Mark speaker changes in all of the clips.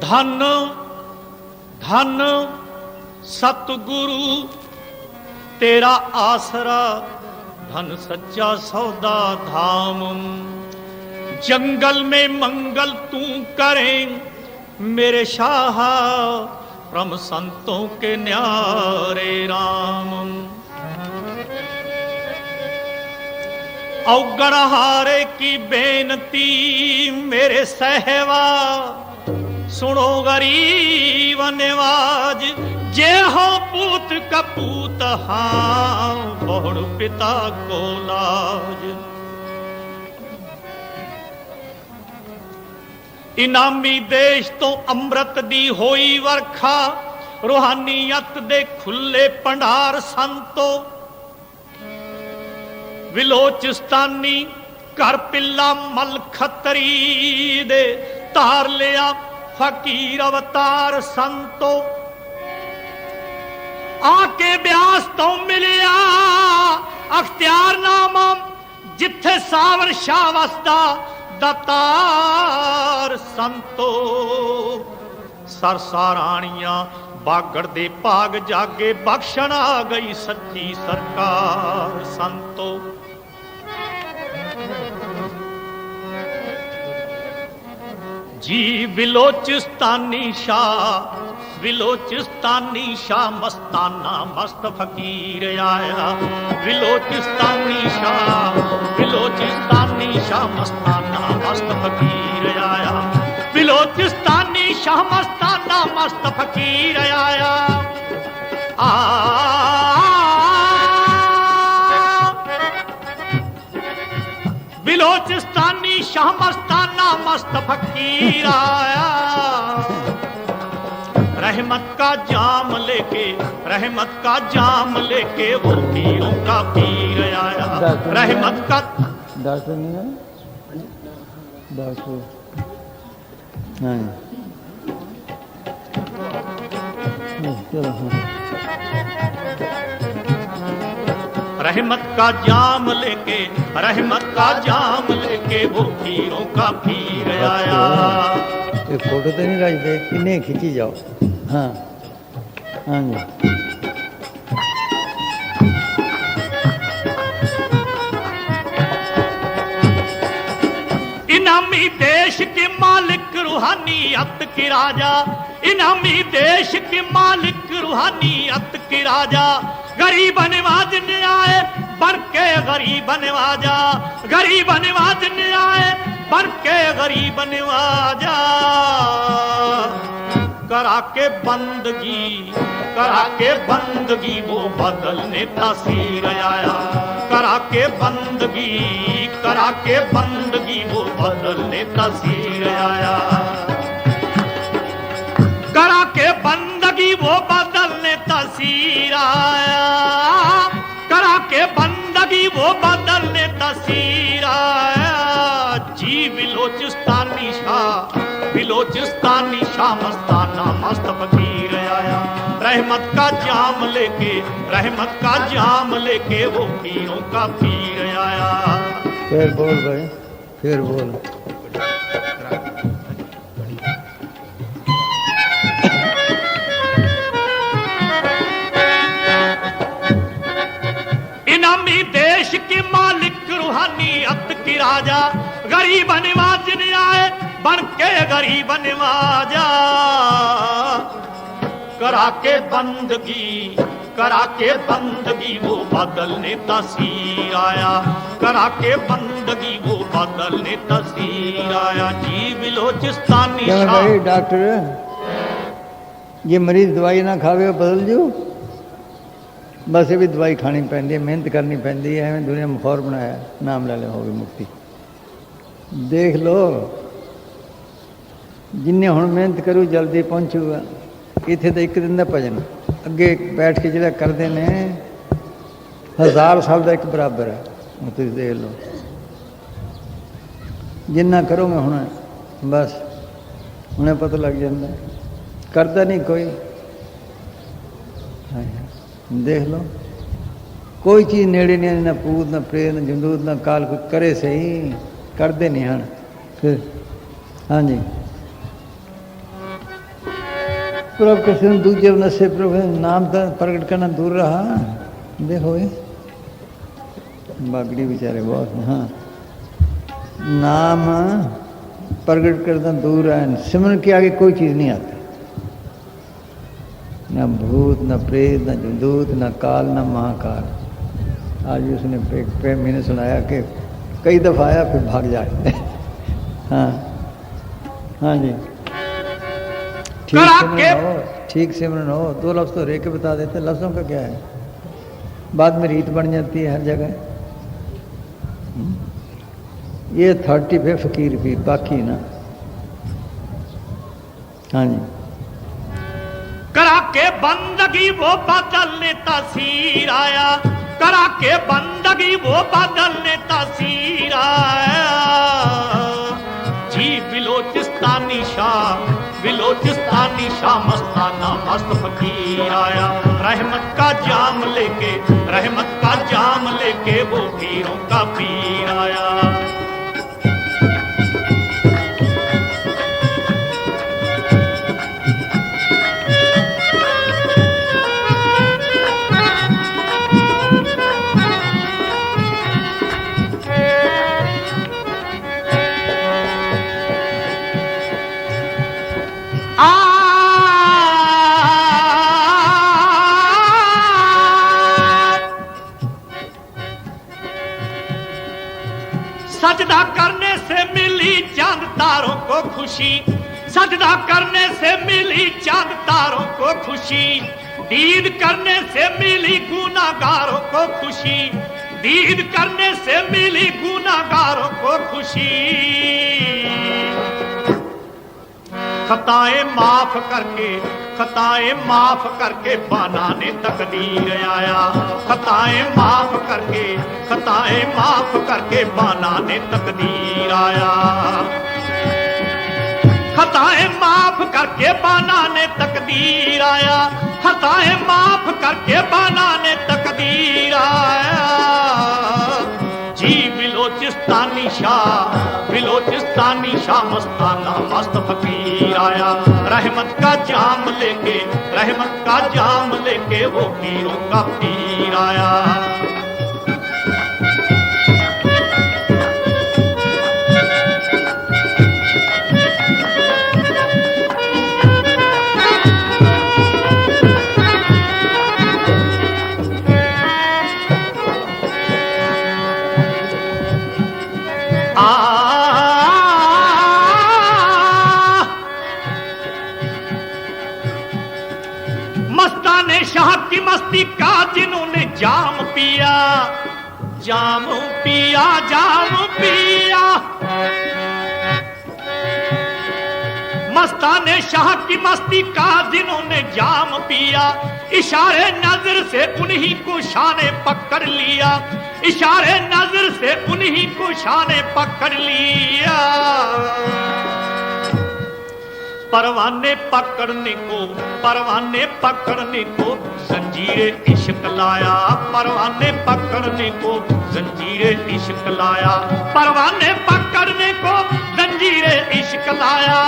Speaker 1: धन धन सतगुरु तेरा आसरा, धन सच्चा सौदा धाम। जंगल में मंगल तू करें मेरे शाह, परम संतों के न्यारे राम। औगणहारे की बेनती मेरे सहवा, सुनो गरीब निवाज। जे हो पूत कपूत हाँ, बहुड़ पिता को लाज। इनामी देश तो अमृत दी होई वरखा, रूहानियत दे खुले भंडार संतो। विलोचिस्तानी कर पिल्ला मल खतरी दे, तार लिया फकीर अवतार संतो। आके ब्यास तो मिलिया अख्तियार नामा, जिथे सावर शाह वसदा दातार संतो। सरसाराणियां बागड़ दे भाग जागे, बख्शण आ गई सच्ची सरकार संतो। जी विलोचिस्तानी शाह, विलोचिस्तानी शाह मस्ताना मस्त फकीर आया। विलोचिस्तानी शाह, विलोचिस्तानी शाह मस्ताना मस्त फकीर आया। विलोचिस्तानी शाह मस्ताना मस्त फकीर आया। विलोचिस्तानी शाह मस्ताना मस्त फकीर आया। रहमत का जाम लेके, रहमत का जाम लेके वो पीरों का पीर आया। रहमत का
Speaker 2: डॉक्टर नहीं है, डॉक्टर चलो।
Speaker 1: रहमत का जाम लेके, रहमत का जाम लेके वो पीरों का पीर आया।
Speaker 2: एक फोटो तो नहीं रख दे, किन्ने खींची जाओ। हाँ हाँ जी।
Speaker 1: इनामी देश के मालिक रूहानियत के राजा, इनामी देश के मालिक रूहानियत के राजा। गरीब नवाज ने आए बन के गरीब नवाजा, गरीब नवाज ने आए बन के गरीब नवाजा। करा के बंदगी, करा के बंदगी वो बदलने तासीर आया। करा के बंदगी, करा के बंदगी वो बदलने तासीर आया। करा के बंदगी वो बदलने तासीर आया। करा के बंदगी वो बदलने तासीर आया। जी विलोचिस्तानी शाह, विलोचिस्तानी शाह मस्ताना मस्त फकीर आया। रहमत का जाम लेके, रहमत का जाम लेके वो पीरों का पीर आया।
Speaker 2: फिर बोल भाई, फिर बोल।
Speaker 1: इनामी देश के मालिक रूहानियत की राजा। गरीब नवाज ने आए बन के गरीब नवाजा। करा के बंदगी, करा के बंदगी वो बदलने तासीर आया। करा के बंदगी वो बदलने तासीर आया। जी विलोचिस्तानी
Speaker 2: क्या भाई डॉक्टर, ये मरीज दवाई ना खावे बदल जो। बस ये भी दवाई खानी पैंदी है, मेहनत करनी पैंदी है। एवं दुनिया मखौर बनाया, नाम ले ले होगी मुक्ति। देख लो जिन्हें हुण मेहनत करू जल्दी पहुँचूगा। इत्थे तो एक दिन का भजन अगे बैठ के जो करते हैं 1000 साल का एक बराबर है। तुम देख लो जिन्ना करोगे हुण बस उन्हें पता लग जाता। करता नहीं कोई, देख लो कोई चीज़ नेड़े नहीं, ना पूत ना प्रेत ना जमदूत ना काल, कोई करे सही करते नहीं हैं। फिर हाँ जी प्रभ कृष्ण दूजे नशे प्रभु नाम तो प्रकट करना दूर रहा। देखो ये बागड़ी बेचारे बहुत, हाँ नाम प्रकट करना दूर है, सिमरन के आगे कोई चीज़ नहीं आती, न भूत न प्रेत न जमदूत न काल न महाकाल। आज भी उसने पे मैंने सुनाया कि कई दफ़ा आया फिर भाग जाए। हाँ हाँ जी, ठीक सिमरन हो। दो लफ्ज़ तो रे के बता देते, लफ्ज़ों का क्या है, बाद में रीत बन जाती है हर जगह। ये 30 पे फकीर भी बाकी ना। हाँ जी,
Speaker 1: करा के बंदगी वो बदलने तसीर आया, करा के बंदगी वो बदलने तसीर आया। जी बिलोचिस्तानी शाह मस्ताना मस्त फकीर आया। रहमत का जाम लेके वो पीरों का पीर आया। सजदा करने से मिली चांद तारों को खुशी, सजदा करने से मिली चांद तारों को खुशी। दीद करने से मिली गुनाहगारों को खुशी, दीद करने से मिली गुनाहगारों को खुशी। खताएं माफ करके बनाने तकदीर आया। खताएं माफ करके बनाने तकदीर आया। खताएं माफ करके बनाने तकदीर आया। खताएं माफ करके बनाने तकदीर आया। जी बिलोचिस्तानी शाह मस्ताना मस्त फकीर आया। रहमत का जाम लेके वो पीरों का पीर आया। मस्ताने शाह की मस्ती का जिन्होंने जाम पिया। मस्ताने शाह की मस्ती का जिन्होंने जाम पिया। इशारे नजर से उन्हीं को शाने पकड़ लिया। इशारे नजर से उन्हीं को शाने पकड़ लिया। परवाने पकड़ने को जंजीरे इश्क लाया। परवाने पकड़ने को जंजीरे इश्क लाया। परवाने पकड़ने को जंजीरे इश्क लाया।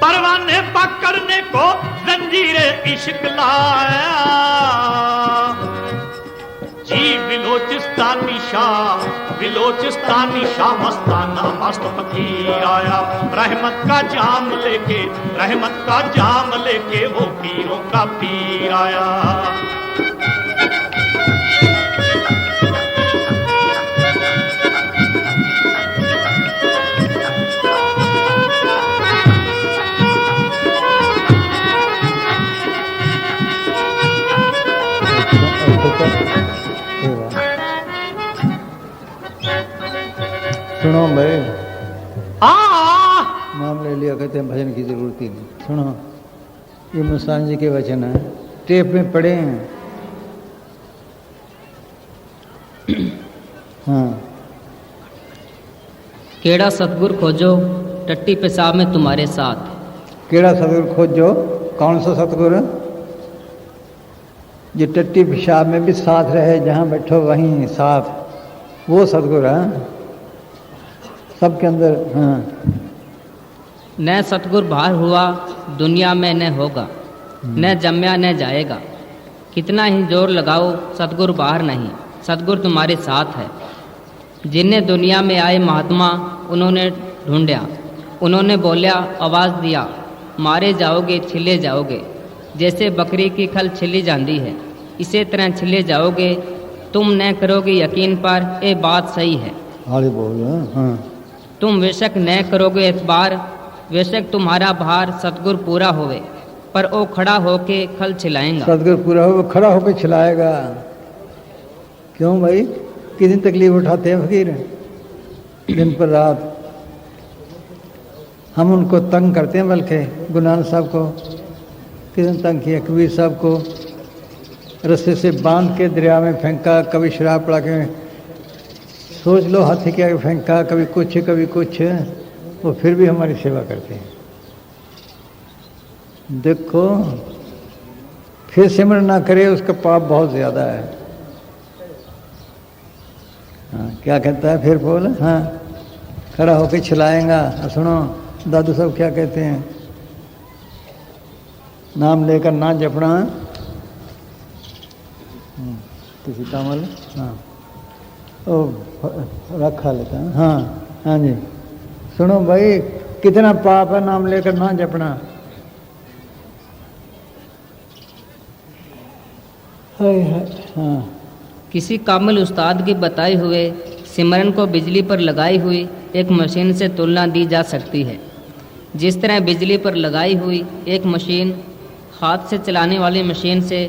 Speaker 1: परवाने पकड़ने को जंजीरे इश्क लाया। जी बिलोचिस्तानी शाह मस्ताना मस्त फकीर आया। रहमत का जाम लेके वो पीरों का पीर आया।
Speaker 2: सुनो भाई, नाम ले लिया, कहते हैं भजन की जरूरत ही नहीं। सुनो, ये मुस्तान जी के वचन है, टेप में पड़े हैं। हाँ,
Speaker 3: केड़ा सतगुर खोजो टट्टी पेशाब में तुम्हारे साथ।
Speaker 2: केड़ा सतगुर खोजो, कौन सा सतगुर? जो टट्टी पेशाब में भी साथ रहे, जहाँ बैठो वहीं साथ, वो सतगुर है। सबके अंदर। हाँ,
Speaker 3: न सतगुर बाहर हुआ दुनिया में न होगा, न जम्या न जाएगा। कितना ही जोर लगाओ सतगुर बाहर नहीं, सतगुर तुम्हारे साथ है। जिन्हें दुनिया में आए महात्मा उन्होंने ढूंढा, उन्होंने बोला आवाज़ दिया, मारे जाओगे छिले जाओगे। जैसे बकरी की खल छिली जाती है इसी तरह छिले जाओगे। तुम न करोगे यकीन पर ये बात सही है।
Speaker 2: आगे बोल। हाँ,
Speaker 3: तुम बेशक न करोगे एतबार, बेशक तुम्हारा भार सतगुर पूरा होवे, पर वो खड़ा होके खल छिलाएगा।
Speaker 2: सतगुर पूरा हो खड़ा होकर छिलाएगा। क्यों भाई, कितनी तकलीफ उठाते हैं फकीर दिन पर रात। हम उनको तंग करते हैं, बल्कि गुरु नानक साहब को कितने तंग किया। कबीर साहब को रस्से से बांध के दरिया में फेंका, कभी शराब पड़ा के सोच लो हाथी के आगे फेंका, कभी कुछ, वो फिर भी हमारी सेवा करते हैं। देखो, फिर सिमरन ना करे उसका पाप बहुत ज़्यादा है। हाँ, क्या कहता है फिर बोल। हाँ, खड़ा होके छिलाएगा। सुनो दादू साहब क्या कहते हैं, नाम लेकर ना जपना किसी काम वाले। हाँ, ओ रखा लेता है। हाँ हाँ जी, सुनो भाई, कितना पाप है नाम लेकर ना जपना। हाय हाय। हाँ,
Speaker 3: किसी कामिल उस्ताद के बताए हुए सिमरन को बिजली पर लगाई हुई एक मशीन से तुलना दी जा सकती है। जिस तरह बिजली पर लगाई हुई एक मशीन हाथ से चलाने वाली मशीन से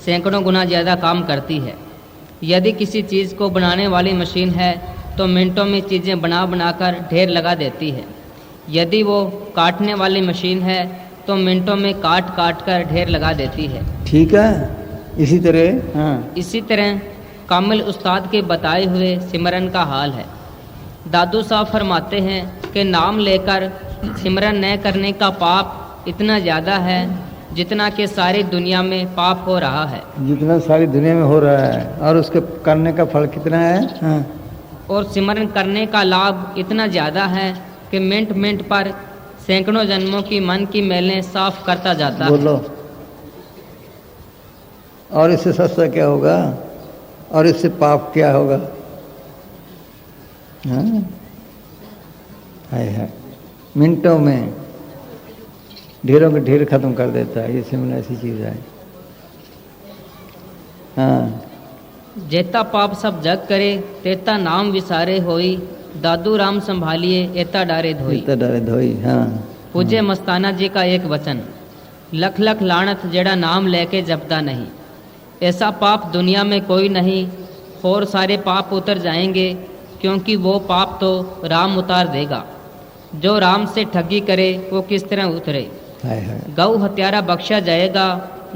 Speaker 3: सैकड़ों गुना ज़्यादा काम करती है। यदि किसी चीज़ को बनाने वाली मशीन है तो मिनटों में चीज़ें बना कर ढेर लगा देती है। यदि वो काटने वाली मशीन है तो मिनटों में काट कर ढेर लगा देती है।
Speaker 2: ठीक है, इसी तरह। हाँ,
Speaker 3: इसी तरह कामिल उस्ताद के बताए हुए सिमरन का हाल है। दादू साहब फरमाते हैं कि नाम लेकर सिमरन न करने का पाप इतना ज़्यादा है जितना कि सारी दुनिया में पाप हो रहा है।
Speaker 2: जितना सारी दुनिया में हो रहा है, और उसके करने का फल कितना है। हाँ,
Speaker 3: और सिमरन करने का लाभ इतना ज़्यादा है कि मिनट मिनट पर सैकड़ों जन्मों की मन की मैलें साफ करता जाता है।
Speaker 2: बोलो, और इससे सस्ता क्या होगा, और इससे पाप क्या होगा। हाँ, है मिनटों में ढेरों के ढेर खत्म कर देता है। ये सिमरन ऐसी चीज़ है। हाँ,
Speaker 3: जेता पाप सब जग करे तेता नाम विसारे होई, दादू राम संभालिए एता डारे धोई।
Speaker 2: इतना डरे धोई। हाँ,
Speaker 3: पूज्य मस्ताना जी का एक वचन, लख लख लानत जेड़ा नाम लेके जपता नहीं। ऐसा पाप दुनिया में कोई नहीं, और सारे पाप उतर जाएंगे, क्योंकि वो पाप तो राम उतार देगा। जो राम से ठगी करे वो किस तरह उतरे।
Speaker 2: हाय हाय।
Speaker 3: गौ हत्यारा बख्शा जाएगा,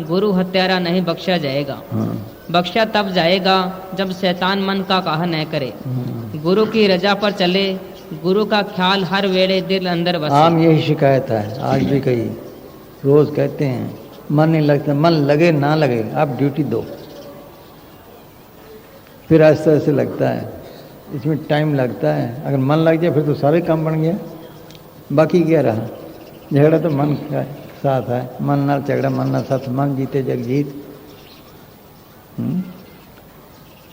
Speaker 3: गुरु हत्यारा नहीं बख्शा जाएगा।
Speaker 2: हाँ,
Speaker 3: बख्शा तब जाएगा जब शैतान मन का कहा न करे। गुरु की रजा पर चले, गुरु का ख्याल हर वेले दिल अंदर बसे।
Speaker 2: आम यही शिकायत है, आज भी कई रोज कहते हैं मन नहीं लगता। मन लगे ना लगे, आप ड्यूटी दो, फिर ऐसे ऐसे लगता है। इसमें टाइम लगता है। अगर मन लग जाए फिर तो सारे काम बन गया, बाकी क्या रहा। झगड़ा तो मन का साथ है, मन ना झगड़ा मन ना साथ, मन जीते जग जीत।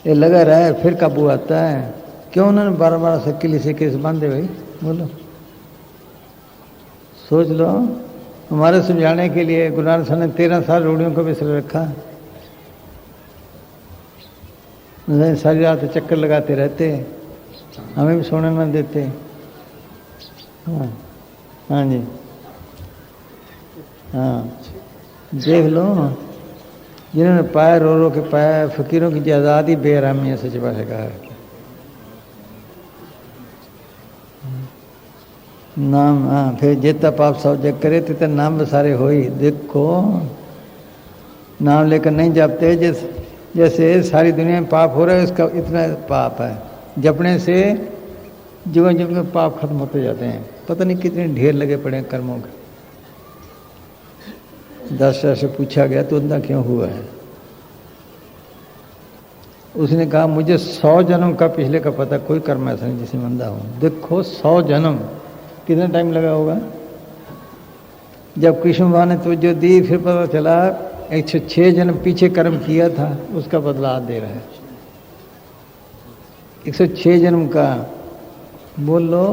Speaker 2: ये लगा रहा है, फिर काबू आता है। क्यों उन्होंने 12-12 से किले से केस बांधे भाई, बोलो, सोच लो। हमारे समझाने के लिए गुरु नानक साहब ने 13 साल रूढ़ियों को बिसर रखा। सारी रात चक्कर लगाते रहते, हमें भी सोने न देते। हाँ हाँ जी, हाँ, देख लो, जिन्होंने पाया रो रो के पाया, फकीरों की आज़ादी बेरहमी है। सच बात है कहा नाम। हाँ, फिर जेता पाप सब जग करे तेता नाम बसारे होई। देखो, नाम लेकर नहीं जपते, जैसे सारी दुनिया में पाप हो रहा है, उसका इतना पाप है। जपने से जीवन जीवन में पाप खत्म होते जाते हैं। पता नहीं कितने ढेर लगे पड़े हैं कर्मों के। 10 से पूछा गया तो अंधा क्यों हुआ है। उसने कहा मुझे 100 जन्म का पिछले का पता, कोई कर्म ऐसा नहीं जिसमें मंदा हूँ। देखो 100 जन्म, कितना टाइम लगा होगा। जब कृष्ण भगवान ने तवज्जो दी, फिर पता चला 106 जन्म पीछे कर्म किया था, उसका बदला आज दे रहा है। 106 जन्म का बोलो,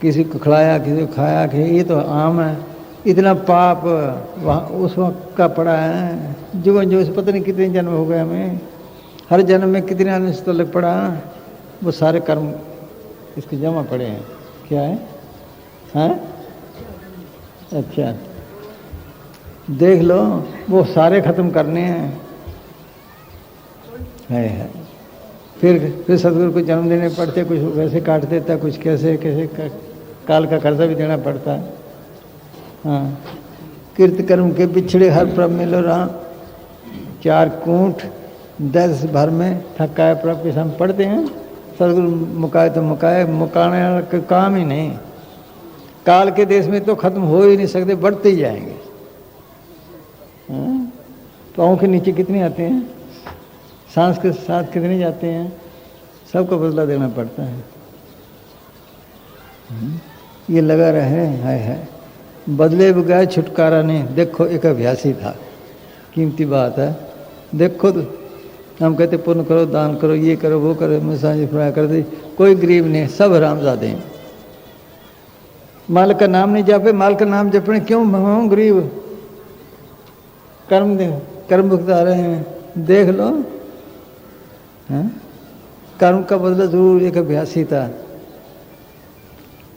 Speaker 2: किसी को खिलाया, किसी को खाया, कि ये तो आम है। इतना पाप वहाँ उस वक्त का पड़ा है, जो पता नहीं कितने जन्म हो गए हमें, हर जन्म में कितने आने से तो लग पड़ा, वो सारे कर्म इसके जमा पड़े हैं। क्या है? हाँ, अच्छा देख लो, वो सारे खत्म करने हैं। है। फिर सदगुरु को जन्म देने पड़ते, कुछ वैसे काट देता, कुछ कैसे कैसे काल का कर्जा भी देना पड़ता है। हाँ, कृत कर्म के पिछड़े हर प्रभ मिलो राम, 4 कूट 10 भर में थकाए प्रभ के हम पढ़ते हैं। सदगुरु मुकाए तो मुकाए, मुकाने का काम ही नहीं। काल के देश में तो खत्म हो ही नहीं सकते, बढ़ते ही जाएंगे। पाँव के नीचे कितने आते हैं, सांस के साथ कितने जाते हैं, सबको बदला देना पड़ता है। ये लगा रहे है बदले बगैर छुटकारा नहीं। देखो एक अभ्यासी था, कीमती बात है। देखो तो हम कहते पुण्य करो, दान करो, ये करो, वो करो, मसाज फ्राई कर दे, कोई गरीब नहीं, सब हरामजादे हैं। माल का नाम नहीं जापे, माल का नाम जपने क्यों हम गरीब, कर्म भुगता रहे हैं। देख लो, कर्म का बदला जरूर। एक अभ्यासी था,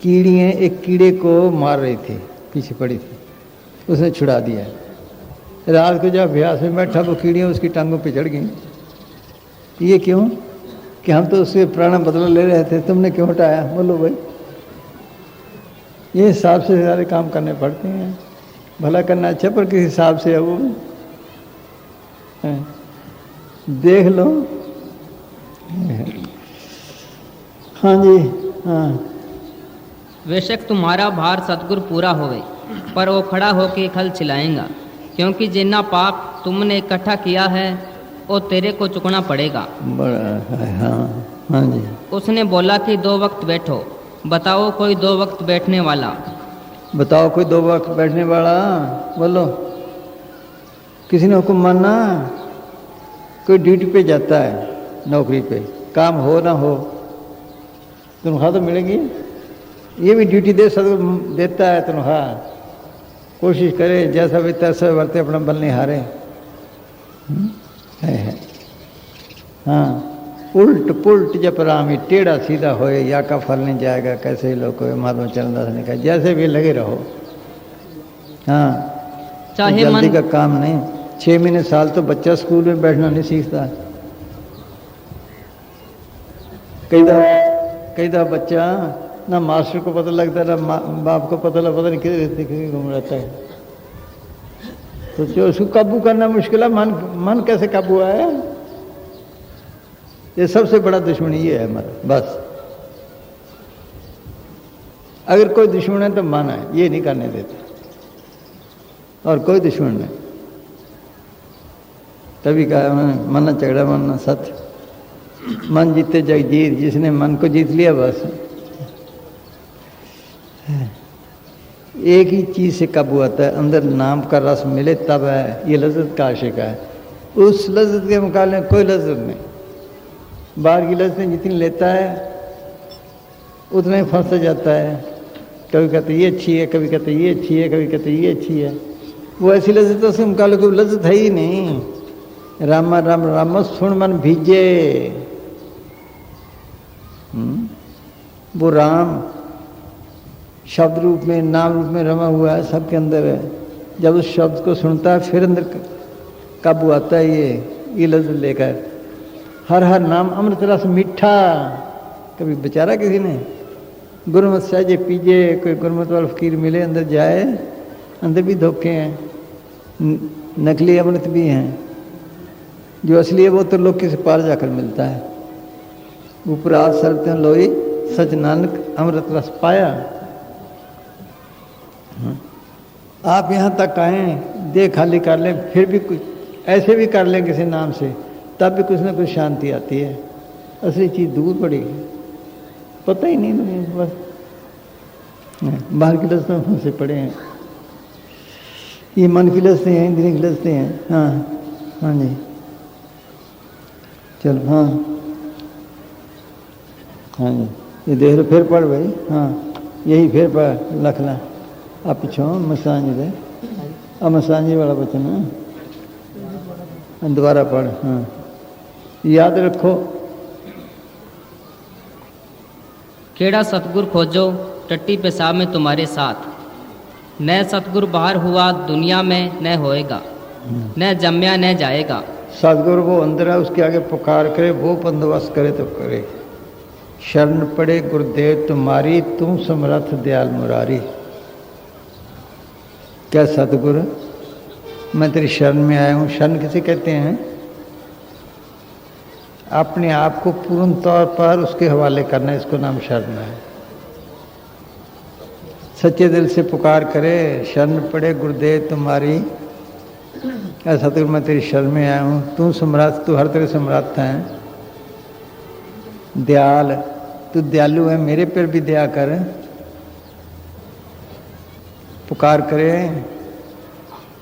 Speaker 2: कीड़ियाँ एक कीड़े को मार रही थी, पीछे पड़ी थी, उसने छुड़ा दिया। रात को जब अभ्यास में बैठा, वो कीड़ियाँ उसकी टांगों पे चढ़ गई। ये क्यों? कि हम तो उससे प्राण बदला ले रहे थे, तुमने क्यों हटाया? बोलो भाई, ये हिसाब से सारे काम करने पड़ते हैं। भला करना अच्छा, पर किस हिसाब से है वो, देख लो। हाँ जी, हाँ।
Speaker 3: बेशक तुम्हारा भार सतगुरु पूरा होवे, पर वो खड़ा होके खल चिल्लाएगा, क्योंकि जितना पाप तुमने इकट्ठा किया है वो तेरे को चुकना पड़ेगा।
Speaker 2: बड़ा है, हाँ हाँ जी।
Speaker 3: उसने बोला कि 2 वक्त बैठो, बताओ कोई 2 वक्त बैठने वाला।
Speaker 2: बताओ कोई 2 वक्त बैठने वाला, बोलो। किसी ने हुक्म मानना? कोई ड्यूटी पे जाता है, नौकरी पे, काम हो ना हो तनख्वाह तो मिलेगी। ये भी ड्यूटी दे, सदगुरु देता है तनख्वाह। कोशिश करे जैसा भी तैसा वर्ते, अपना बल नहीं हारे। है। हाँ, उल्ट पुल्ट जब रामी, टेढ़ा सीधा होए, या का फल नहीं जाएगा, कैसे ही लोग को महात्मा चरणदास ने कहा, जैसे भी लगे रहो। हाँ,
Speaker 3: चाहे
Speaker 2: जल्दी
Speaker 3: मन
Speaker 2: का काम नहीं। 6 महीने साल तो बच्चा स्कूल में बैठना नहीं सीखता। कई दफा बच्चा ना मास्टर को पता लगता, ना बाप को पता लगता, नहीं किधर घूम रहता है। तो जो उसको काबू करना मुश्किल है। मन कैसे काबू आया? ये सबसे बड़ा दुश्मन ये है हमारा, बस। अगर कोई दुश्मन है तो मन है, ये नहीं करने देता, और कोई दुश्मन नहीं। तभी कहा उन्होंने, मन झगड़ा मानना सत्य, मन जीते जग जीत। जिसने मन को जीत लिया, बस एक ही चीज से काबू आता है, अंदर नाम का रस मिले तब है। ये लज्जत का आशिक है। उस लज्जत के मुकाबले में कोई लज्जत नहीं। बाहर की लज्जतें जितनी लेता है उतना ही फंसता जाता है। कभी कहते ये अच्छी है, कभी कहते ये अच्छी है, कभी कहते ये अच्छी है। वो ऐसी लज्जतों से मुकाबले कोई लज्जत है ही नहीं। रामा राम राम सुन मन भीजे। वो राम शब्द रूप में, नाम रूप में रमा हुआ है, सबके अंदर है। जब उस शब्द को सुनता है, फिर अंदर काबू आता है ये लफ्ज़ लेकर। हर हर नाम अमृत रस मीठा। कभी बेचारा किसी ने गुरमत सहजे पीजे। कोई गुरमत वाला फकीर मिले, अंदर जाए, अंदर भी धोखे हैं, नकली अमृत भी हैं। जो असली है वो तो लोग किसी पार जाकर मिलता है। उपराध सरते लोई सच नानक अमृत रस पाया। आप यहाँ तक आए, दे खाली कर लें, फिर भी कुछ ऐसे भी कर लें किसी नाम से, तब भी कुछ ना कुछ शांति आती है। असली चीज़ दूर पड़ी, पता ही नहीं दुनिया को, बस बाहर की लस्तों से पड़े हैं। ये मन की लस्तें हैं, इंद्रिय की लस्तें हैं। हाँ हाँ जी, चलो। हाँ हाँ जी, ये देख लो, फिर पढ़ भाई। हाँ यही फिर पढ़, लख ला आप पिछो मसांजी दे, अब मसांजी वाला बचन है, दोबारा पढ़। हाँ याद रखो,
Speaker 3: केड़ा सतगुर खोजो टट्टी पेशाब में तुम्हारे साथ, न सतगुर बाहर हुआ दुनिया में न होएगा, न जम्या न जाएगा।
Speaker 2: सतगुरु वो अंदर है, उसके आगे पुकार करे, वो बंदोबस्त करे तो करे। शरण पड़े गुरुदेव तुम्हारी, तुम समर्थ दयाल मुरारी। क्या सतगुरु, मैं तेरी शरण में आया हूँ। शरण किसे कहते हैं? अपने आप को पूर्ण तौर पर उसके हवाले करना, इसको नाम शरण है। सच्चे दिल से पुकार करे, शरण पड़े गुरुदेव तुम्हारी, ऐसा तो मैं तेरी शरण में आया हूँ। तू समर्थ, तू हर तरह समर्थ है। दयाल, तू दयालु है, मेरे पर भी दया कर। पुकार करे,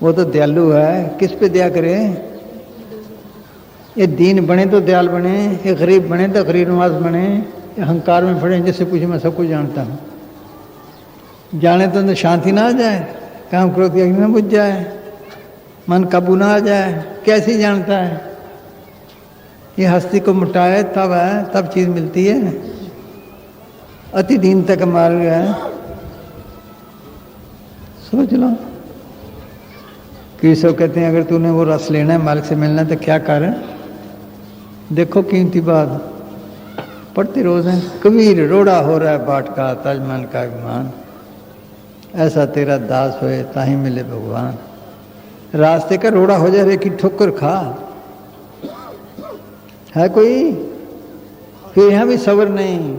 Speaker 2: वो तो दयालु है, किस पे दया करे? ये दीन बने तो दयाल बने, ये गरीब बने तो गरीब नवाज बने, ये अहंकार में पड़े जैसे पूछे मैं सब कुछ जानता हूँ। जाने तो अंदर शांति ना आ जाए, काम क्रोध की अग्नि में बुझ जाए, मन काबू ना आ जाए, कैसे जानता है? ये हस्ती को मिटाए तब है, तब चीज़ मिलती है। अति दीन तक मार्ग है, सोच लो। केशव कहते हैं अगर तूने वो रस लेना है, मालिक से मिलना है, तो क्या कर? देखो कीमती बात पढ़ते रोज हैं। कबीर रोड़ा हो रहा है बाट का, तजमन का अभिमान, ऐसा तेरा दास होए ताही मिले भगवान। रास्ते का रोड़ा हो जाए, की ठोकर खा है कोई, फिर यहाँ भी सब्र नहीं।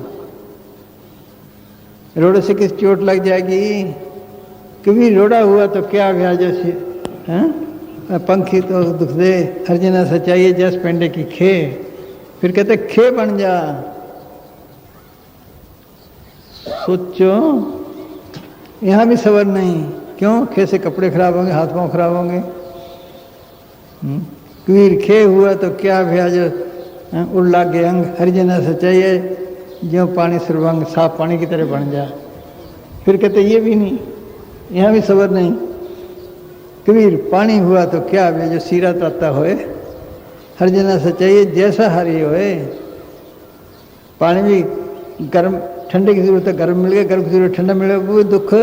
Speaker 2: रोड़े से किस चोट लग जाएगी? कभी रोड़ा हुआ तो क्या ब्याज से हैं? पंखी तो दुख दे, हर जना सच्चाई जैस पेंडे की खे। फिर कहते खे बन जा। सोचो यहाँ भी सब्र नहीं, क्यों? खे से कपड़े खराब होंगे, हाथ पांव खराब होंगे। कबीर खे हुआ तो क्या ब्याज, उल्ला के अंग हर जना सच्चाई जो पानी सर्वंग, साफ पानी की तरह बन जा। फिर कहते ये भी नहीं, यहाँ भी सब्र नहीं। कबीर पानी हुआ तो क्या वे जो सीरा ताता होए, हर जना सच्चाई जैसा हरी होए। पानी भी गर्म, ठंडे की जरूरत है गर्म मिल गया, गर्म की जरूरत ठंडा मिल गया, वो दुख।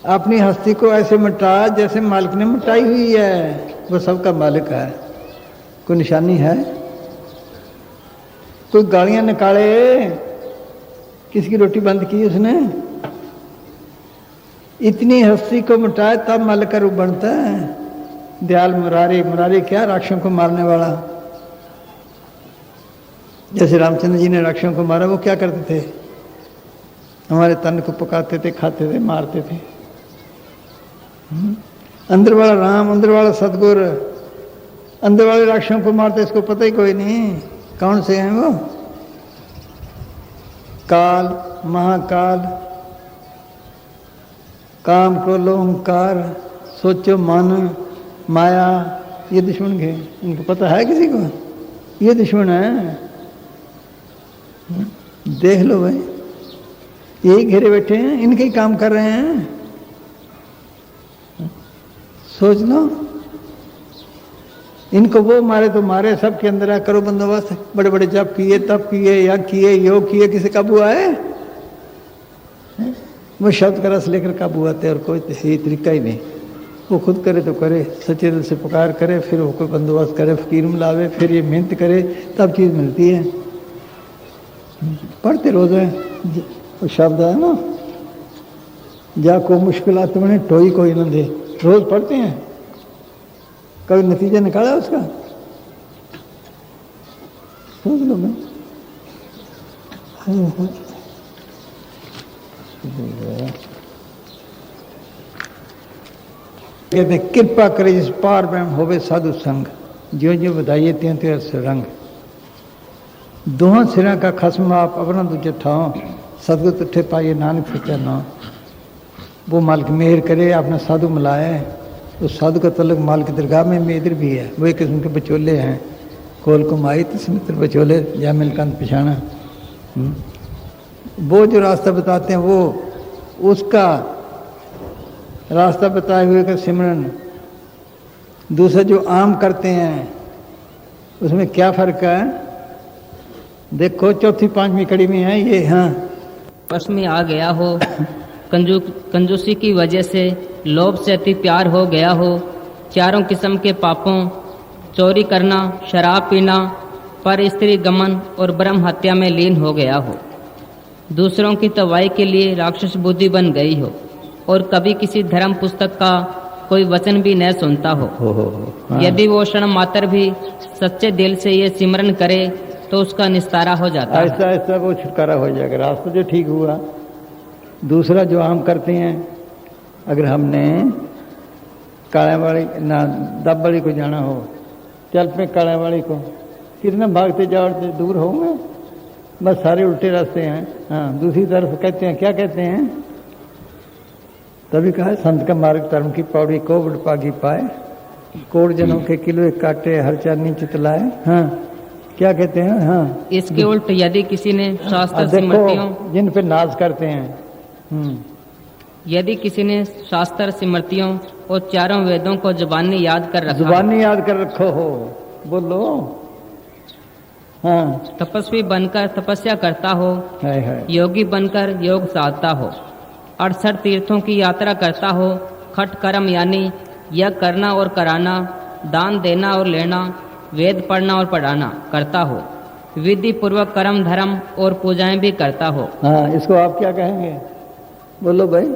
Speaker 2: अपनी हस्ती को ऐसे मिटा जैसे मालिक ने मिटाई हुई है, वो सबका मालिक है। कोई निशानी है? कोई गालियां निकाले, किसकी रोटी बंद की उसने? इतनी हस्ती को मिटाए तब मालिक का रूप बनता है। दयाल मुरारी, मुरारी क्या? राक्षसों को मारने वाला। जैसे रामचंद्र जी ने राक्षसों को मारा, वो क्या करते थे? हमारे तन को पकाते थे, खाते थे, मारते थे। अंदर वाला राम, अंदर वाला सतगुरु, अंदर वाले राक्षसों को मारते, इसको पता ही कोई नहीं कौन से हैं वो। काल, महाकाल, काम, क्रोध, लोभ, अहंकार, सोचो, मन, माया, ये दुश्मन के, इनको पता है किसी को? ये दुश्मन है। देख लो भाई, यही घेरे बैठे हैं, इनके ही काम कर रहे हैं। सोच लो, इनको वो मारे तो मारे, सबके अंदर है, करो बंदोबस्त। बड़े बड़े जप किए, तप किए, यज्ञ किए, योग किए, किसे काबू आए? वो शब्द का रस लेकर काबू आते, और कोई सही तरीका ही नहीं। वो खुद करे तो करे, सच्चे दिल से पुकार करे, फिर वो कोई बंदोबस्त करे, फकीर मिलावे, फिर ये मेहनत करे, तब चीज़ मिलती है। पढ़ते रोज है, वो शब्द है ना, जा को मुश्किलात बने टोई कोई न दे। रोज पढ़ते हैं, कभी नतीजा निकाला उसका? सोच लो मैं। कहते कृपा करे जिस पार ब्रह्म होवे साधु संग। जो जो बताइए त्यों त्यों रंग। दोहां सिरां का खसम आप अपना दूजे ठाओ, सदगुर तुठे पाइए नानक सच्चा नाम। वो मालिक मेहर करे, अपना साधु मिलाए, तो साधु का तल्लुक मालिक की दरगाह में इधर भी है। वो एक किस्म के बचोले हैं, कोल कुमाई तस्मित्र बचोले या मिलकंत पिछाना। वो जो रास्ता बताते हैं वो उसका रास्ता बताए हुए का सिमरन। दूसरा जो आम करते हैं उसमें क्या फर्क है? देखो चौथी पांचवी कड़ी में है ये। हाँ,
Speaker 3: बस में आ गया हो, कंजूसी की वजह से लोभ से अति प्यार हो गया हो, चारों किस्म के पापों, चोरी करना, शराब पीना, पर स्त्री गमन और ब्रह्म हत्या में लीन हो गया हो, दूसरों की तवाई के लिए राक्षस बुद्धि बन गई हो, और कभी किसी धर्म पुस्तक का कोई वचन भी न सुनता हो।
Speaker 2: हाँ।
Speaker 3: यदि वो क्षण मात्र भी सच्चे दिल से ये सिमरन करे तो उसका निस्तारा हो जाता है।
Speaker 2: ऐसा ऐसा वो छुटकारा हो जाएगा, रास्ता जो ठीक हुआ। दूसरा जो हम करते हैं, अगर हमने कालावाड़ी ना दबवाड़ी को जाना हो, चल पे कालावाड़ी को, कितना भागते जाओ दूर होंगे, बस सारे उल्टे रास्ते हैं। हाँ, दूसरी तरफ कहते हैं, क्या कहते हैं? तभी कहा संत का मार्ग धर्म की पौड़ी को बड़पागी पाए, कोड़ जनों के किलो एक काटे हर चांदनी चितलाए। हाँ, क्या कहते हैं? हाँ,
Speaker 3: इसके उल्ट यदि किसी ने शास्त्र स्मृतियों
Speaker 2: जिन पे नाज करते हैं,
Speaker 3: यदि किसी ने शास्त्र स्मृतियों और चारों वेदों को जुबानी याद कर रखा,
Speaker 2: जुबानी याद कर रखो हो, बोलो। हाँ,
Speaker 3: तपस्वी बनकर तपस्या करता हो,
Speaker 2: है।
Speaker 3: योगी बनकर योग साधता हो, 68 तीर्थों की यात्रा करता हो, खट कर्म यानी यह करना और कराना, दान देना और लेना, वेद पढ़ना और पढ़ाना करता हो, विधि पूर्वक कर्म धर्म और पूजाएं भी करता हो।
Speaker 2: हाँ, इसको आप क्या कहेंगे? बोलो भाई,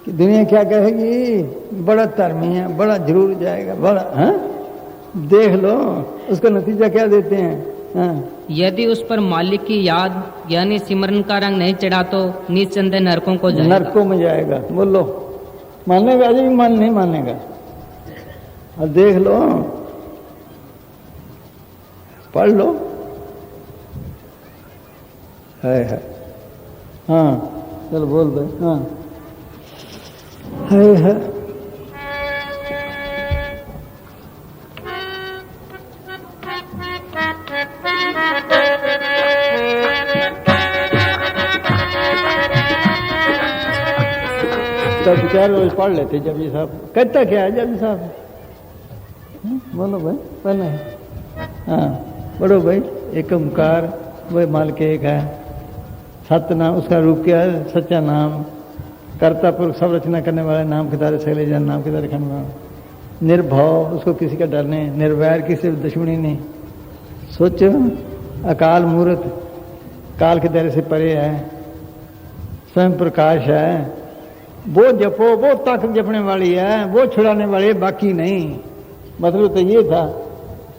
Speaker 2: कि दुनिया क्या कहेगी? बड़ा धर्मी है, बड़ा जरूर जाएगा, बड़ा। हाँ, देख लो उसका नतीजा क्या देते हैं। हाँ,
Speaker 3: यदि उस पर मालिक की याद यानी सिमरन का रंग नहीं चढ़ा तो निस्संदेह नरकों को जाएगा।
Speaker 2: नरकों में जाएगा। बोलो, मानेगा? अजय भी नहीं मानेगा। अब देख लो, पढ़ लो। है। हाँ, चलो बोल भाई। हाँ, है। तब चार रोज पढ़ लेते जपजी साहब। कहता क्या है जपजी साहब? बोलो भाई, पहले। हाँ, बड़ो भाई, एक ओंकार वही मालिक एक है, सतनाम उसका रूप क्या है? सच्चा नाम, कर्ता पुरुष सब रचना करने वाले, नाम के द्वारा सगले जन नाम के द्वारा खाने वाला, निर्भव उसको किसी का डर नहीं, निर्वैर किसी दुश्मनी नहीं, सोच अकाल मूर्त काल के दायरे से परे है, स्वयं प्रकाश है, वो जपो, वो ताकत जपने वाली है, वो छुड़ाने वाली है, बाकी नहीं। मतलब तो ये था,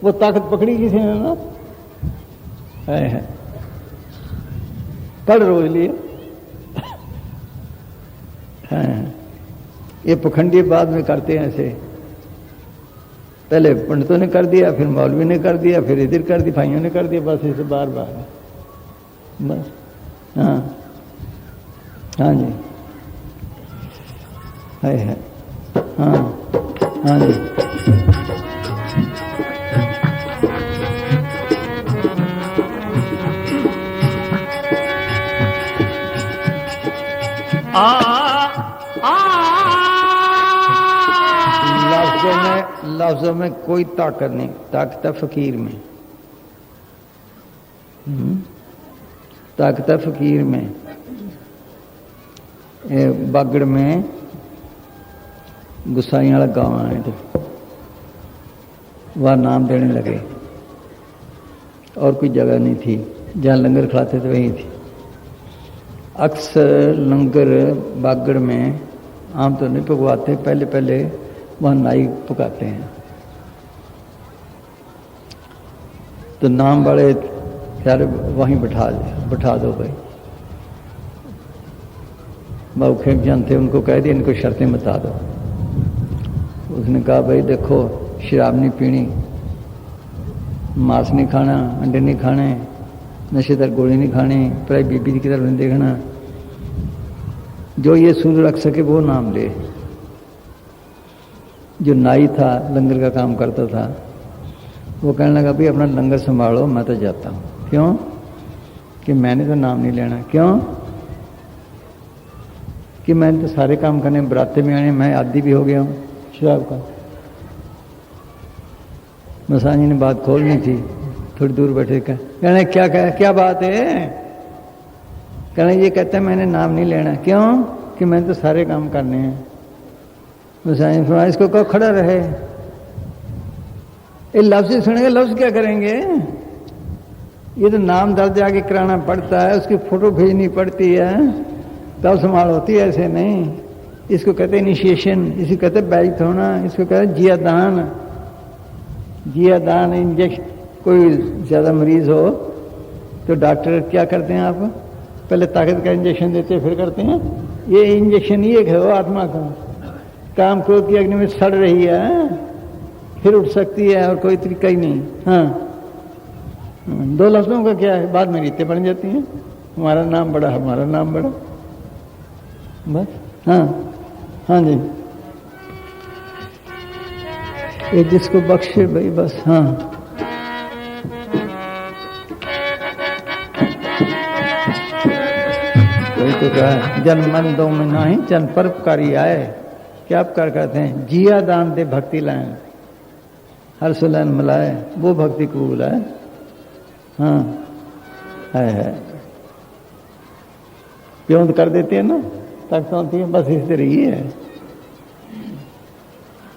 Speaker 2: वो ताकत पकड़ी किसी ने ना। है। पढ़ रोज लिए। ये पखंडी बाद में करते हैं ऐसे, पहले पंडितों ने कर दिया, फिर मौलवी ने कर दिया, फिर इधर कर दी, भाइयों ने कर दिया, बस इसे बार बार बस। हाँ, हाँ जी, है। हाँ, हाँ जी। लफ्जों में कोई ताकत नहीं, ताकत है फकीर में। ताकत है फकीर में। बागड़ में गुसाई वाला गांव आए थे, वह नाम देने लगे, और कोई जगह नहीं थी जहाँ लंगर खिलाते थे, वहीं थी। अक्सर लंगर बागड़ में आम तो नहीं पकवाते, पहले पहले वहाँ नाई पकाते हैं। तो नाम वाले यार वहीं बैठा दो भाई। बाबू खेम जानते, उनको कह दिया इनको शर्तें बता दो। उसने कहा भाई देखो, शराब नहीं पीनी, मांस नहीं खाना, अंडे नहीं खाने, नशेदार गोली नहीं खानी, पराई बीबी की तरफ नहीं देखना। जो ये सूत्र रख सके वो नाम ले। जो नाई था, लंगर का काम करता था, वो कहने लगा भाई अपना लंगर संभालो, मैं तो जाता हूँ। क्यों? कि मैंने तो नाम नहीं लेना। क्यों? कि मैंने तो सारे काम करने, बराते में आने, मैं आदी भी हो गया हूँ शराब का। मसान जी ने बात खोलनी थी, थोड़ी दूर बैठे कहने क्या बात है? कहना ये कहता है मैंने नाम नहीं लेना। क्यों? कि मैंने तो सारे काम करने हैं। मसान जी फरमाया इसको कहो खड़ा रहे। ये लफ्ज़ ही सुनेंगे, लफ्ज़ क्या करेंगे? ये तो नाम दर्ज आगे कराना पड़ता है, उसकी फोटो भेजनी पड़ती है, तब संभाल होती है, ऐसे नहीं। इसको कहते हैं इनिशिएशन, इसको कहते हैं बैच होना, इसको कहते हैं जियादान। जियादान इंजेक्शन। कोई ज़्यादा मरीज हो तो डॉक्टर क्या करते हैं? आप पहले ताकत का इंजेक्शन देते हैं, फिर करते हैं ये इंजेक्शन, ये है आत्मा का। काम क्रोध की अग्नि में सड़ रही है, फिर उठ सकती है, और कोई तरीका ही नहीं। हाँ, दो लफ्ज़ों का क्या है? बाद में रीतें बन जाती हैं, हमारा नाम बड़ा, हमारा नाम बड़ा, बस। हाँ हाँ जी, ये जिसको बख्शे भाई, बस। हाँ, वही तो कहा है, जन मन दो में नाही जन परोपकारी आए। क्या आप कर कहते हैं? जिया दान दे भक्ति लाए, हर सुलैन मिलाए, वो भक्ति कबूल है। हाँ है प्योंद कर देते हैं ना, तक होती है, बस इस तरह ही है।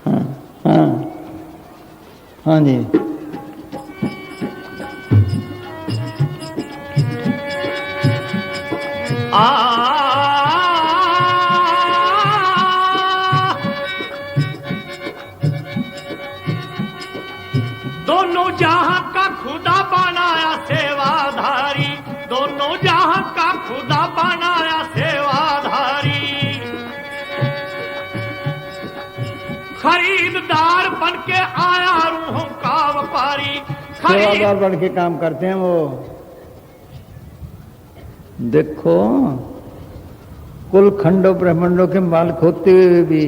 Speaker 2: हाँ हाँ हाँ जी,
Speaker 1: दोनों जहां का खुदा बनाया सेवाधारी, दोनों जहां का खुदा बनाया सेवाधारी। खरीददार बन के आया रूहों का व्यापारी।
Speaker 2: सेवादार बन के काम करते हैं वो। देखो, कुल खंडों ब्रह्मांडों के मालिक होते हुए भी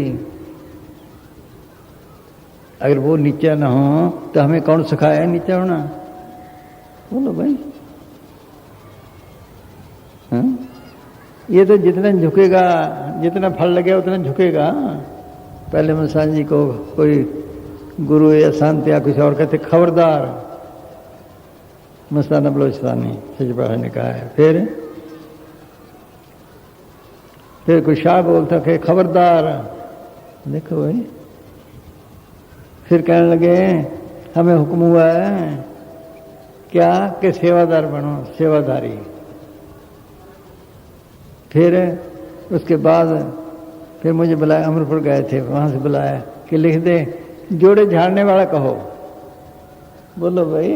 Speaker 2: अगर वो नीचा ना हो तो हमें कौन सिखाया है नीचा होना? बोलो भाई। हाँ? ये तो जितना झुकेगा, जितना फल लगे उतना झुकेगा। पहले मसान जी को कोई गुरु या संत या कुछ और कहते खबरदार, मस्ताना बलोचिस्तानी सच ने कहा है। फिर कोई शाह बोलता कि खबरदार। देखो भाई, फिर कहने लगे हमें हुक्म हुआ है क्या कि सेवादार बनो, सेवादारी। फिर उसके बाद फिर मुझे बुलाया, अमरपुर गए थे, वहां से बुलाया कि लिख दे जोड़े झाड़ने वाला कहो। बोलो भाई,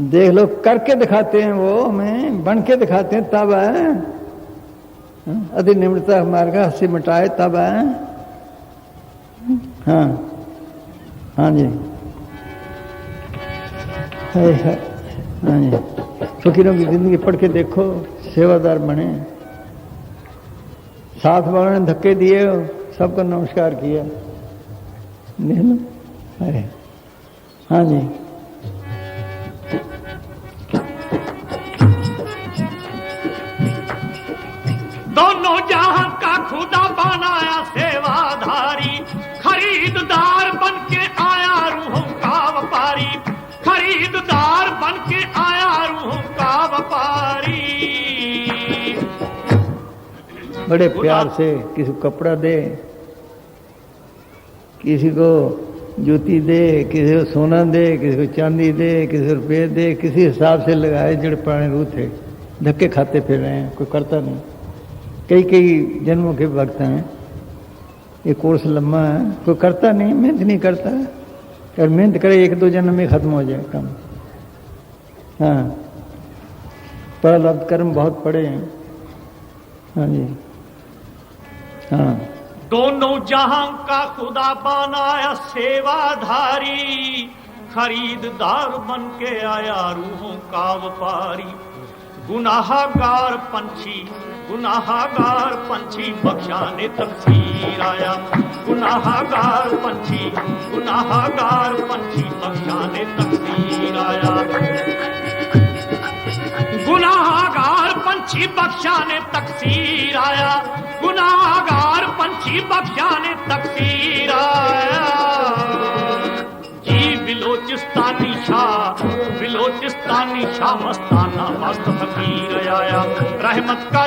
Speaker 2: देख लो, करके दिखाते हैं वो, हमें बन के दिखाते हैं तब है। अति निम्रता हमारे का हंसी मिटाए तब है। हाँ हाँ जी, हाँ जी, फकीरों की जिंदगी पढ़ के देखो, सेवादार बने। साथ वालों ने धक्के दिए, सबको नमस्कार किया। देख लो। अरे हाँ जी,
Speaker 1: दोनों जहां का खुदा बनाया सेवाधारी। खरीददार बन के आया रूहों का व्यापारी। खरीददार बन के आया रूहों का व्यापारी।
Speaker 2: बड़े प्यार से किसी को कपड़ा दे, किसी को जूती दे, किसी को सोना दे, किसी को चांदी दे, किसी को रुपये दे, किसी हिसाब से लगाए। जड़ पुराने रूह थे, धक्के खाते फिर रहे हैं, कोई करता नहीं। कई कई जन्मों के वक्त हैं, ये कोर्स लंबा है, कोई करता नहीं, मेहनत नहीं करता। अगर मेहनत करे 1-2 जन्म में खत्म हो जाए काम। हाँ, प्रारब्ध कर्म बहुत पड़े हैं। हाँ जी, हाँ
Speaker 1: दोनों जहां का खुदा बनाया सेवाधारी, खरीददार बन के आया रूहों का व्यापारी। गुनाहगार पंछी बख्शाने तकसीर आया। गुनाहगार पंछी बख्शाने तकसीर आया। गुनाहगार पंछी बख्शाने तकसीर आया। गुनाहगार पंछी बख्शाने तकसीर आया। जी बिलोचिस्तानी शाह मस्ताना मस्त फकीर आया। रहमत का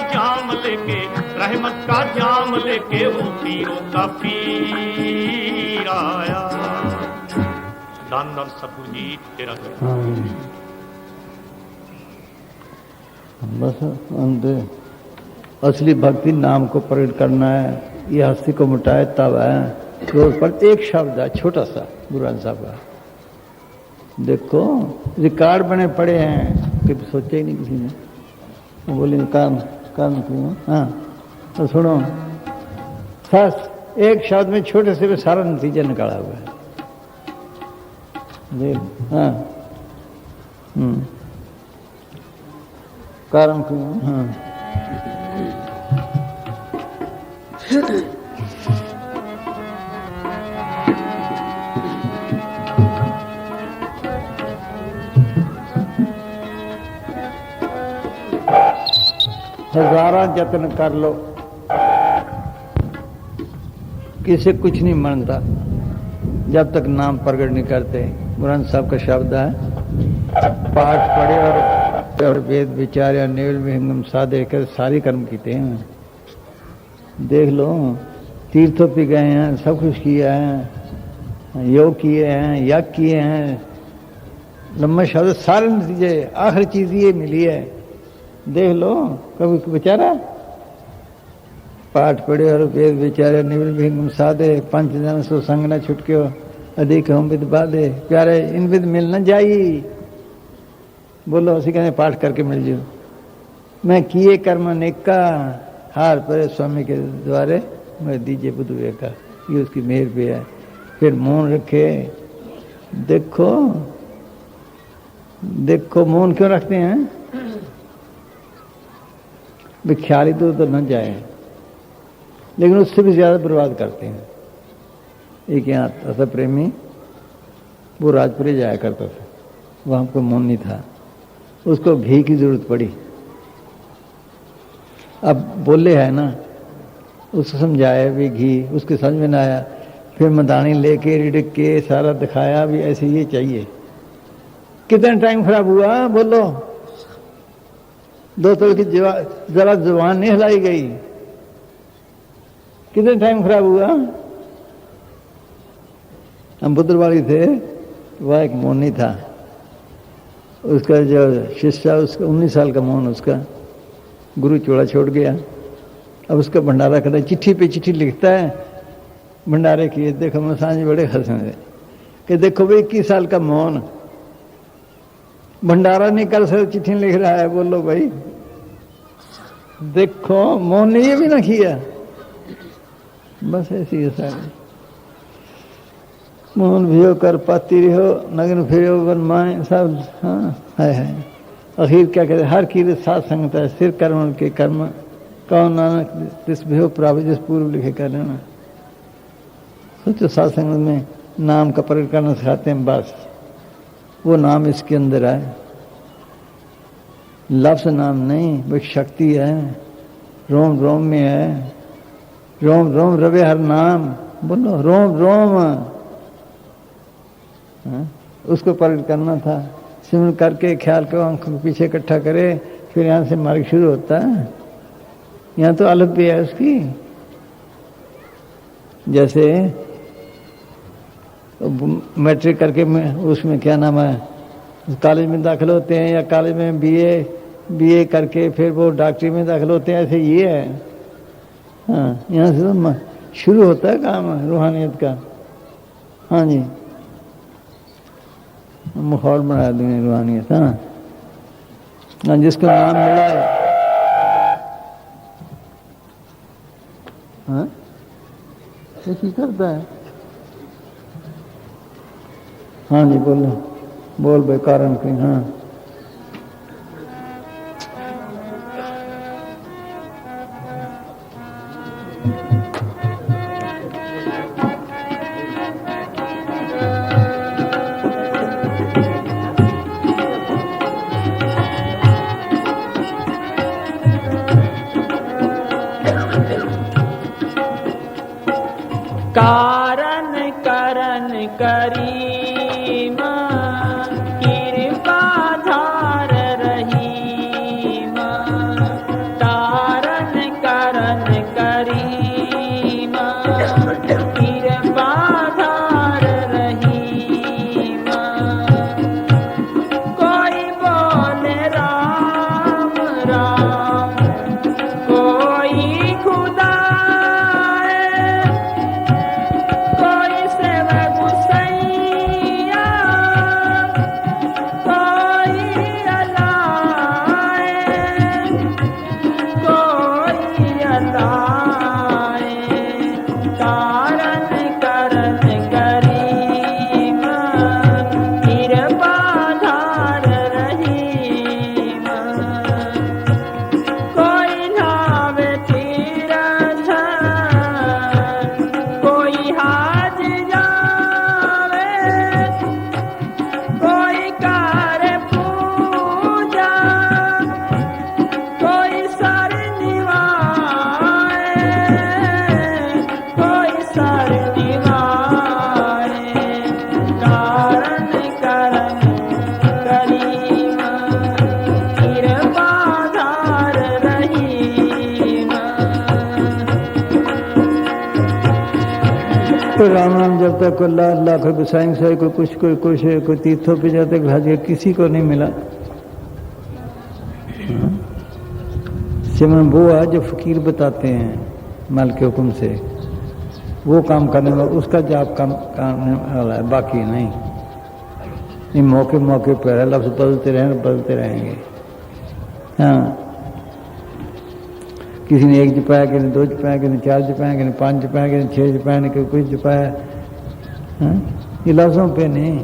Speaker 1: जाम लेके वो पीरों का पीर आया। दानर सबूजी तेरा
Speaker 2: बस अंत असली भक्ति नाम को प्रकट करना है। ये हस्ती को मिटाए तब है। रोज पर एक शब्द है छोटा सा गुरु ग्रंथ साहब का। देखो रिकॉर्ड बने पड़े हैं कि सोचा ही नहीं किसी ने। वो बोले काम क्यों। हाँ तो सुनो, एक शब्द में छोटे से भी सारा नतीजा निकाला हुआ है। हाँ कारण क्यों। हाँ हजारा जतन कर लो, किसी कुछ नहीं मानता जब तक नाम प्रकट नहीं करते। ग्रंथ साहब का शब्द है, पाठ पढ़े और वेद विचारे नेवल विहंगम साधे कर सारी कर्म कीते हैं। देख लो, तीर्थों पे गए हैं, सब कुछ किया है, योग किए हैं, यज्ञ किए हैं, लम्बा शब्द सारे नतीजे आखिरी चीज ये मिली है। देख लो कभी बेचारा पाठ पढ़े और वेद विचारे निवल विहंगम साधे पंच जन सो संग न छुटक्यो अधिक हम विद बाधे। प्यारे इन विद मिल न जाई। बोलो उसी कहने पाठ करके मिल जाओ। मैं किए कर्म नेका हार परे स्वामी के द्वारे मैं दीजिए बुद्ध विवेका। ये उसकी मेहर पे है। फिर मौन रखे। देखो मौन क्यों रखते हैं। ख्याली तो न जाए, लेकिन उससे भी ज्यादा बर्बाद करते हैं। एक यहाँ था प्रेमी, वो राजपुरी जाया करता था, वहां कोई मौन नहीं था, उसको घी की जरूरत पड़ी। अब बोले है ना, उसको समझाया भी घी, उसके समझ में ना आया। फिर मदानी लेके रिड़क के सारा दिखाया भी ऐसे ये चाहिए। कितना टाइम खराब हुआ बोलो। 2 साल की जरा जुबान नहीं हिलाई गई। कितने टाइम खराब हुआ। हम बुद्रवाड़ी थे, वह एक मोनी था, उसका जो शिष्य उसका 19 साल का मोहन, उसका गुरु चोड़ा छोड़ गया। अब उसका भंडारा करता है, चिट्ठी पे चिट्ठी लिखता है भंडारे की। देखो मैं सांझ बड़े हंसे थे कि देखो भाई 21 साल का मोहन भंडारा नहीं कर सकते, चिट्ठी लिख रहा है। बोलो भाई, देखो मोहन ने ये भी ना किया। बस ऐसी है सारी। मोहन भियो कर पाती रहो, नगन फिरो बन माए सब। हाँ है। आखिर क्या कहते, हर कीर्त साथ संगत है, सिर कर्म के कर्म कौन नानक तिस भियो प्राप्त, जिस पूर्व लिखे कर लेना। सोचो साथ संगत में नाम का प्रकट करना सिखाते हैं, बस वो नाम इसके अंदर है। लफ्ज नाम नहीं, वो शक्ति है, रोम रोम में है। रोम रोम रवे हर नाम। बोलो रोम रोम। उसको प्रकट करना था। सिमरन करके ख्याल को आंखों के पीछे इकट्ठा करे, फिर यहाँ से मार्ग शुरू होता है। यहाँ तो अलग भी है उसकी। जैसे मैट्रिक करके उसमें क्या नाम है, कॉलेज में दाखिल होते हैं, या कॉलेज में बीए करके फिर वो डॉक्टरी में दाखिल होते हैं, ऐसे ये है। हाँ, यहाँ से तो शुरू होता है काम रूहानियत का। हाँ जी, माहौल बना देंगे रूहानियत। हाँ, जिसको नाम मिला है। हाँ कुछ ही करता है। हाँ जी बोलो, बोल भाई कारण की। हाँ
Speaker 4: कारण करन करीम कृपा धार रहीम। कारण करन करीम कृपा धार रहीम। कोई बोले राम राम, कोई खुदा
Speaker 2: तो राम राम जब तक कोई लाख रुपये साइंस है, कोई कुछ कोई कुछ है, कोई तीर्थों पे जाते भाग्य किसी को नहीं मिला। सिमरन वो है जो फकीर बताते हैं माल के हुक्म से, वो काम करने वाला, उसका जाप काम करने वाला है, बाकी नहीं। ये मौके मौके पर है, लफ्ज बदलते रहेंगे। हाँ किसी ने 1 जपाया, किसी ने 2 जपाया, किसी ने 4 जपाया, किसी ने 5 जपाया, किसी ने 6 जपाया, किसी ने कुछ जपाया। हाँ ये लफ्जों पे नहीं।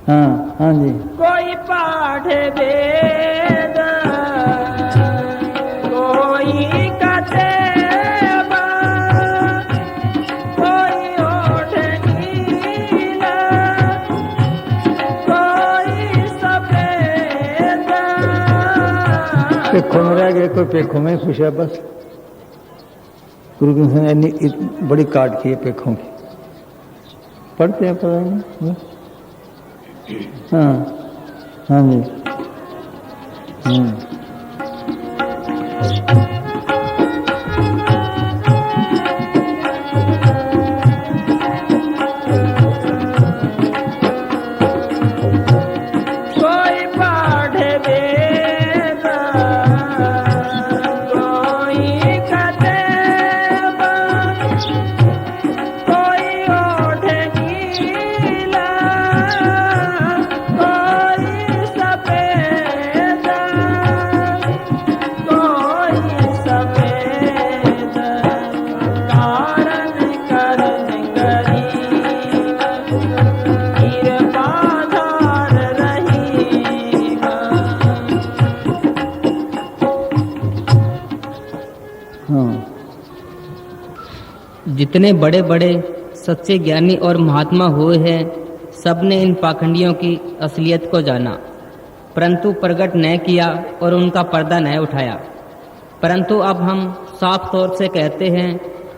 Speaker 2: हाँ हाँ जी।
Speaker 4: कोई पाठ वेद, कोई कतेब, कोई ओठ नीला, कोई सफेद।
Speaker 2: पेखों में रह गए, कोई पेखों में खुश है बस। गुरु गोविंद सिंह ने बड़ी काट की है पेखों की, पढ़ते हैं पता नहीं। हाँ हाँ जी।
Speaker 4: कोई पाठ वेद, कोई कतेब, कोई ओठ नीला, कोई सफेद, कोई सफेद। कारण करन करीम कृपा धार रहीम।
Speaker 2: हाँ
Speaker 3: जितने बड़े बड़े सच्चे ज्ञानी और महात्मा हुए हैं, सबने इन पाखंडियों की असलियत को जाना, परंतु प्रकट न किया और उनका पर्दा न उठाया। परंतु अब हम साफ तौर से कहते हैं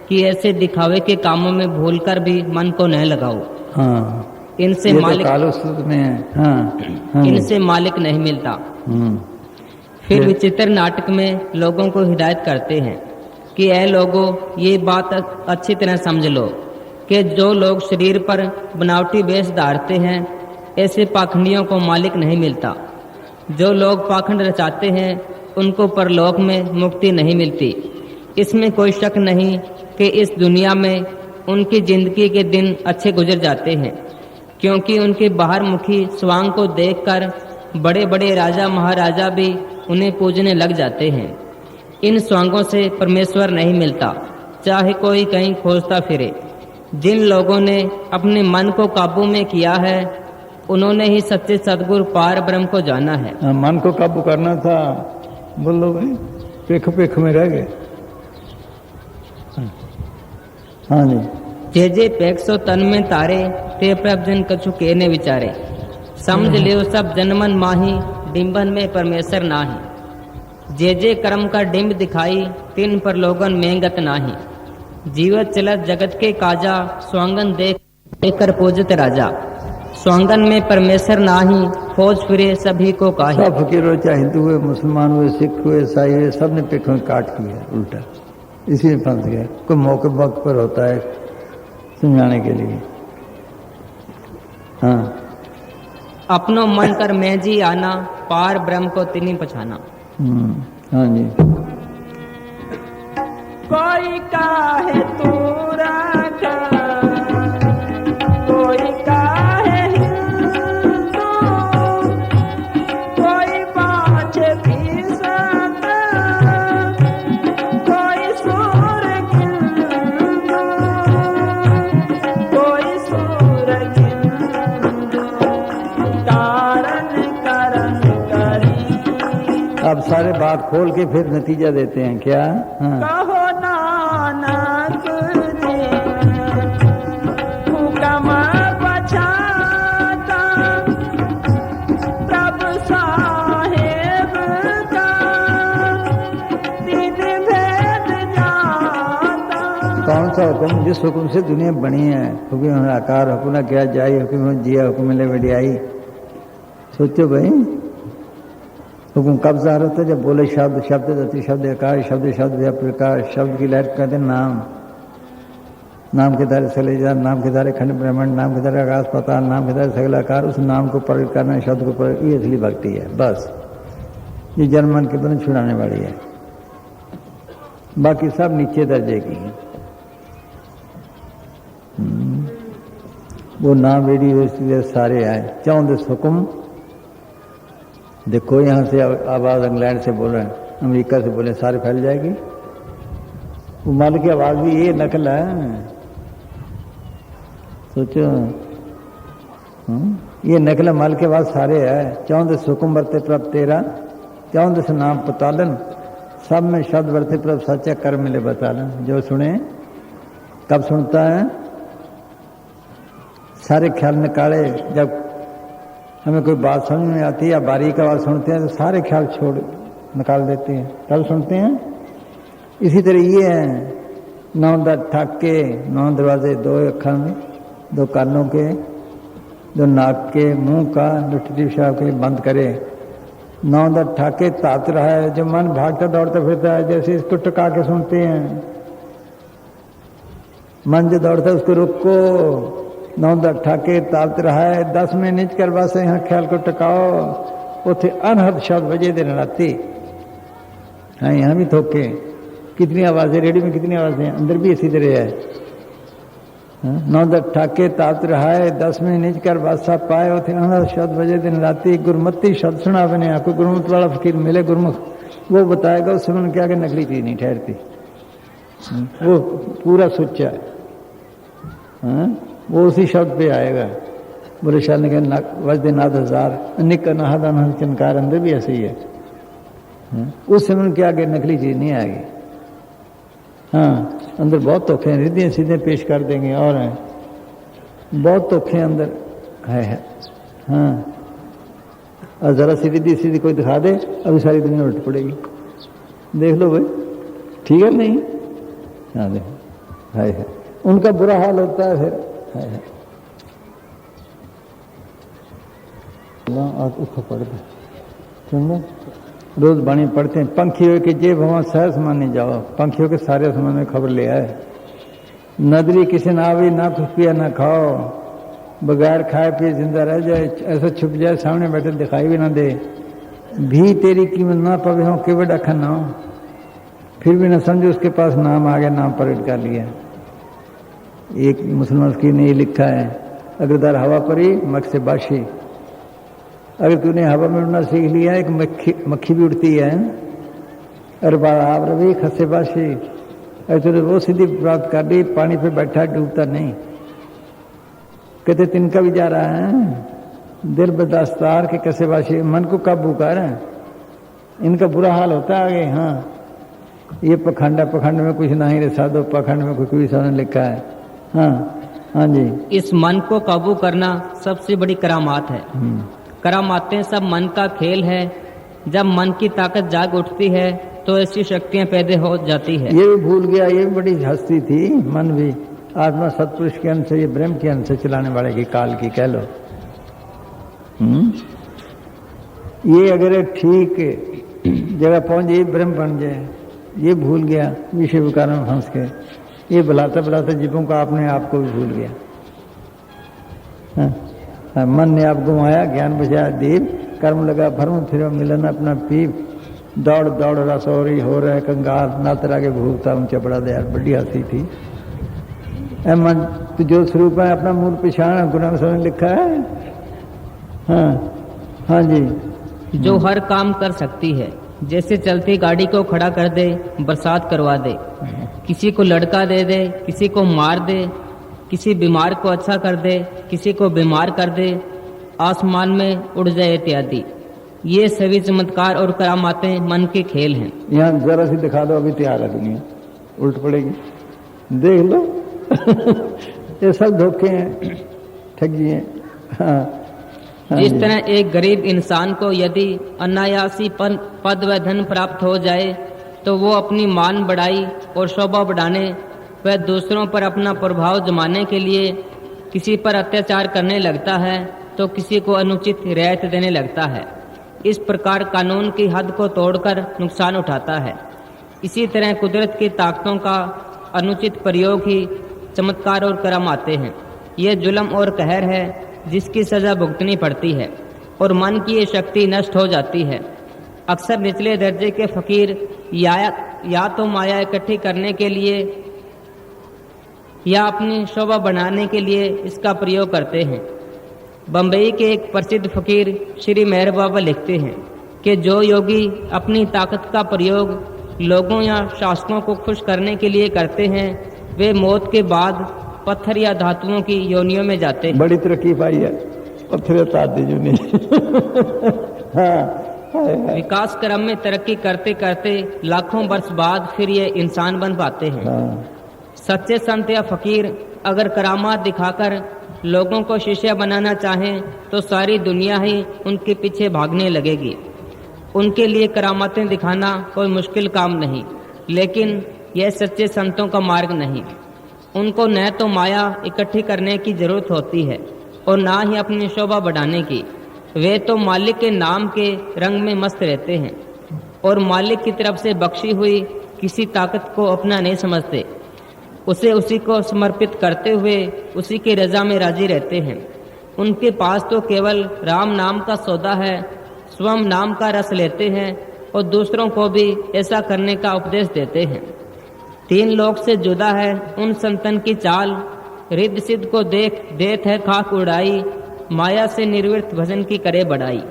Speaker 3: कि ऐसे दिखावे के कामों में भूलकर भी मन को न लगाओ।
Speaker 2: हाँ
Speaker 3: इनसे
Speaker 2: ये तो
Speaker 3: मालिक
Speaker 2: कालो सूत्र में है। हाँ हाँ जी।
Speaker 3: इनसे मालिक नहीं मिलता। फिर
Speaker 2: फिर?
Speaker 3: विचित्र नाटक में लोगों को हिदायत करते हैं कि ऐ लोगों, ये बात अच्छी तरह समझ लो कि जो लोग शरीर पर बनावटी वेश धारते हैं, ऐसे पाखंडियों को मालिक नहीं मिलता। जो लोग पाखंड रचाते हैं, उनको परलोक में मुक्ति नहीं मिलती। इसमें कोई शक नहीं कि इस दुनिया में उनकी जिंदगी के दिन अच्छे गुजर जाते हैं, क्योंकि उनके बाहर मुखी स्वांग को देखकर बड़े बड़े राजा महाराजा भी उन्हें पूजने लग जाते हैं। इन स्वांगों से परमेश्वर नहीं मिलता, चाहे कोई कहीं खोजता फिरे। जिन लोगों ने अपने मन को काबू में किया है उन्होंने ही सच्चे सद्गुरु पार ब्रह्म को जाना है।
Speaker 2: हाँ, मन को काबू करना था, बोलो भाई, पेख पेख में रह गए। हाँ जी।
Speaker 3: जे जे पेख सो तन में तारे, ते प्रभ जन कछु कहने विचारे। समझ लियो सब जनमन माही, डिम्बन में परमेश्वर नाही। जे जे कर्म का डिम्ब दिखाई, तिन पर लोगन मेंगत नाही। जीवत चलत जगत के काजा, स्वांगन देख कर पूजत राजा। स्वांगन में परमेश्वर नाही, खोज फिरे सभी को काहे।
Speaker 2: सब फकीर हो, चाहे हिंदू हुए, मुसलमान हुए, सिख हुए, ईसाई हुए, सब ने पेख में काट किया उल्टा, इसी में फंस गया। कोई मौके वक्त पर होता है समझाने के लिए। हाँ,
Speaker 3: अपनो मन कर मैं जी आना, पार ब्रह्म को तिनी पछाना।
Speaker 2: हाँ जी।
Speaker 4: कोई काहे तू राखा, कोई काहे हिंदू, कोई पाछे फिसता, कोई सूर गिंदू, कोई सूर गिंदू, कारण करन करी।
Speaker 2: अब सारे बात खोल के फिर नतीजा देते हैं क्या? हाँ।
Speaker 4: कहो नानक रे हुकम बचाता, प्रभु साहेब का दिन भेद जाता।
Speaker 2: कौन सा हुक्म? जिस हुक्म से दुनिया बनी है। हुक्म आकार, हुक्म क्या जाई, हुक्म जिया, हुक्म ले बढ़ियाई। सोचो भाई, हुक्म कब ज़ाहिर होता है? जब बोले शब्द, शब्द धरती, शब्द आकाश, शब्द शब्द व्यापक प्रकाश, शब्द की लहर कहते हैं नाम। नाम के द्वारा सले जा, नाम के द्वारा खंड ब्रह्मांड, नाम के द्वारा आकाश पाताल, नाम के द्वारा सगल आकार। उस नाम को प्रकट करना, शब्द को प्रकट, ये असली भक्ति है। बस ये जन मन के बंधन छुड़ाने वाली है। बाकी सब नीचे दर्जे की है। वो नाम रेडियो सारे आए। चाहूँ हुक्म देखो, यहाँ से आवाज इंग्लैंड से बोल रहे हैं, अमेरिका से बोले, सारे फैल जाएगी। वो माल की आवाज भी ये नकल है, सोचो। ये नकल माल की आवाज सारे है। 14 हुक्म बरते प्रभ तेरा, 14 नाम पतालन, सब में शब्द बरते प्रभ सच्चा कर्म मिले बतालन। जो सुने कब सुनता है? सारे ख्याल निकाले। जब हमें कोई बात समझ में आती है या बारीक आवाज सुनते हैं तो सारे ख्याल छोड़ निकाल देते हैं, तब सुनते हैं। इसी तरह ये है, 9 ठाके, 9 दरवाजे, 2 अखा में, 2 कानों के, 2 नाक के, मुंह का, 2 टिटी पेशाब के बंद करे। 9 ठाके तात रहा है। जो मन भागता दौड़ता फिरता है, जैसे इसको टका के सुनते हैं। मन जो दौड़ता है उसको रोको। 9 ठाके तापत रहा है। 10 में निज करवा से यहाँ ख्याल को टकाओ। उथे अनहद शब्द बजे दिन राती। हाँ, यहाँ भी थोके। कितनी आवाजें, रेडियो में कितनी आवाजें, अंदर भी इसी तरह है। 9 ठाके तापत रहा है। 10 में निज कर बादशाह पाए। उथे अनहद शब्द बजे दिन राती। गुरमती शब्द सुना बने। आपको गुरमुख वाला फकीर मिले, गुरमुख वो बताएगा। उससे मन क्या कि नकली चीज नहीं ठहरती, वो पूरा सच्चा है। वो उसी शब्द पे आएगा। बोले शाह ने कहा वजदे नाद हजार निक नाहद अनहद चनकार, अंदर भी ऐसे ही है। उस समय के आगे नकली चीज नहीं आएगी। हाँ, अंदर बहुत धोखे हैं, रिद्धि सीधे पेश कर देंगे। और हैं बहुत धोखे अंदर है। हाँ, और जरा सी रिद्धि सीधी कोई दिखा दे, अभी सारी दुनिया उल्ट पड़ेगी। देख लो भाई, ठीक है नहीं? हाँ देखो, है उनका बुरा हाल होता है फिर। पढ़ते सुन, रोज बाणी पढ़ते हैं। पंखियों के जेब वहां सहज माने जाओ। पंखियों के सारे समय में खबर ले आए। नदरी किसी ना आवी, ना कुछ पिया ना खाओ, बगैर खाए पिए जिंदा रह जाए। ऐसा छुप जाए, सामने बैठे दिखाई भी ना दे। भी तेरी कीमत ना पवे हो, केवट अखन ना हो, फिर भी ना समझो उसके पास नाम आ गया, नाम प्रकट कर लिया। एक मुसलमान फकीर ने ये लिखा है, अगर दर हवा परी मख से बाशी। अगर तूने हवा में उड़ना सीख लिया, एक मक्खी भी उड़ती है। और आप रवि खसे बाशी, ऐसे वो सिद्धि प्राप्त कर ली, पानी पे बैठा डूबता नहीं। कहते तिनका भी जा रहा है दिल बदास्तार के कैसे वाशी, मन को काबू कर, इनका बुरा हाल होता है आगे। हाँ ये पखंड है, पखंड में कुछ नहीं रे साधो, पखंड में कुछ भी सामने लिखा है। हाँ हाँ जी।
Speaker 3: इस मन को काबू करना सबसे बड़ी करामात है। करामातें सब मन का खेल है। जब मन की ताकत जाग उठती है तो ऐसी शक्तियां पैदा हो जाती है।
Speaker 2: ये भी भूल गया, ये भी बड़ी हस्ती थी। मन भी आत्मा सतपुरुष के अंश, ये ब्रह्म के अंश चलाने वाले की, काल की कह लो। ये अगर ठीक जगह पहुंच जाए ब्रह्म बन जाए, ये भूल गया विषय विकार में फंस के, ये बुलाता बुलाता जीवों का अपने आप को भी भूल गया। हाँ, मन ने आप घुमाया, ज्ञान बचाया दीप, कर्म लगा भरम फिर मिलन अपना पीप, दौड़ दौड़ रस हो रही हो रहा है कंगाल, ना तरह के भूखता ऊंचा बड़ा दे। यार बड़ी हंसी थी। मन तो जो स्वरूप है अपना मूल पिछाण गुना में लिखा है। हाँ हाँ जी।
Speaker 3: जो हर काम कर सकती है, जैसे चलती गाड़ी को खड़ा कर दे, बरसात करवा दे, किसी को लड़का दे दे, किसी को मार दे, किसी बीमार को अच्छा कर दे, किसी को बीमार कर दे, आसमान में उड़ जाए इत्यादि। ये सभी चमत्कार और करामातें मन के खेल हैं।
Speaker 2: यहाँ जरा सी दिखा दो, अभी तैयार है दुनिया, उल्ट पड़ेगी, देख लो। ये सब धोखे हैं, ठगी हैं। हाँ।
Speaker 3: जिस तरह एक गरीब इंसान को यदि अनायासी पद व धन प्राप्त हो जाए तो वो अपनी मान बढ़ाई और शोभा बढ़ाने व दूसरों पर अपना प्रभाव जमाने के लिए किसी पर अत्याचार करने लगता है तो किसी को अनुचित रियायत देने लगता है। इस प्रकार कानून की हद को तोड़कर नुकसान उठाता है। इसी तरह कुदरत की ताकतों का अनुचित प्रयोग ही चमत्कार और करामाते हैं। ये जुल्म और कहर है जिसकी सजा भुगतनी पड़ती है और मन की ये शक्ति नष्ट हो जाती है। अक्सर निचले दर्जे के फकीर या तो माया इकट्ठी करने के लिए या अपनी शोभा बनाने के लिए इसका प्रयोग करते हैं। बम्बई के एक प्रसिद्ध फकीर श्री मेहर बाबा लिखते हैं कि जो योगी अपनी ताकत का प्रयोग लोगों या शासकों को खुश करने के लिए करते हैं वे मौत के बाद पत्थर या धातुओं की योनियों में जाते हैं।
Speaker 2: बड़ी तरक्की पाई है, पत्थर जो नहीं। हाँ,
Speaker 3: विकास क्रम में तरक्की करते करते लाखों वर्ष बाद फिर ये इंसान बन पाते हैं।
Speaker 2: हाँ।
Speaker 3: सच्चे संत या फकीर अगर करामात दिखाकर लोगों को शिष्य बनाना चाहें तो सारी दुनिया ही उनके पीछे भागने लगेगी। उनके लिए करामातें दिखाना कोई मुश्किल काम नहीं, लेकिन यह सच्चे संतों का मार्ग नहीं। उनको न तो माया इकट्ठी करने की जरूरत होती है और ना ही अपनी शोभा बढ़ाने की। वे तो मालिक के नाम के रंग में मस्त रहते हैं और मालिक की तरफ से बख्शी हुई किसी ताकत को अपना नहीं समझते। उसे उसी को समर्पित करते हुए उसी की रजा में राजी रहते हैं। उनके पास तो केवल राम नाम का सौदा है, स्वयं नाम का रस लेते हैं और दूसरों को भी ऐसा करने का उपदेश देते हैं। तीन लोक से जुदा है उन संतन की चाल, रिद्ध सिद्ध को देत है खाक उड़ाई, माया से निर्वृत्त भजन की करे बढ़ाई।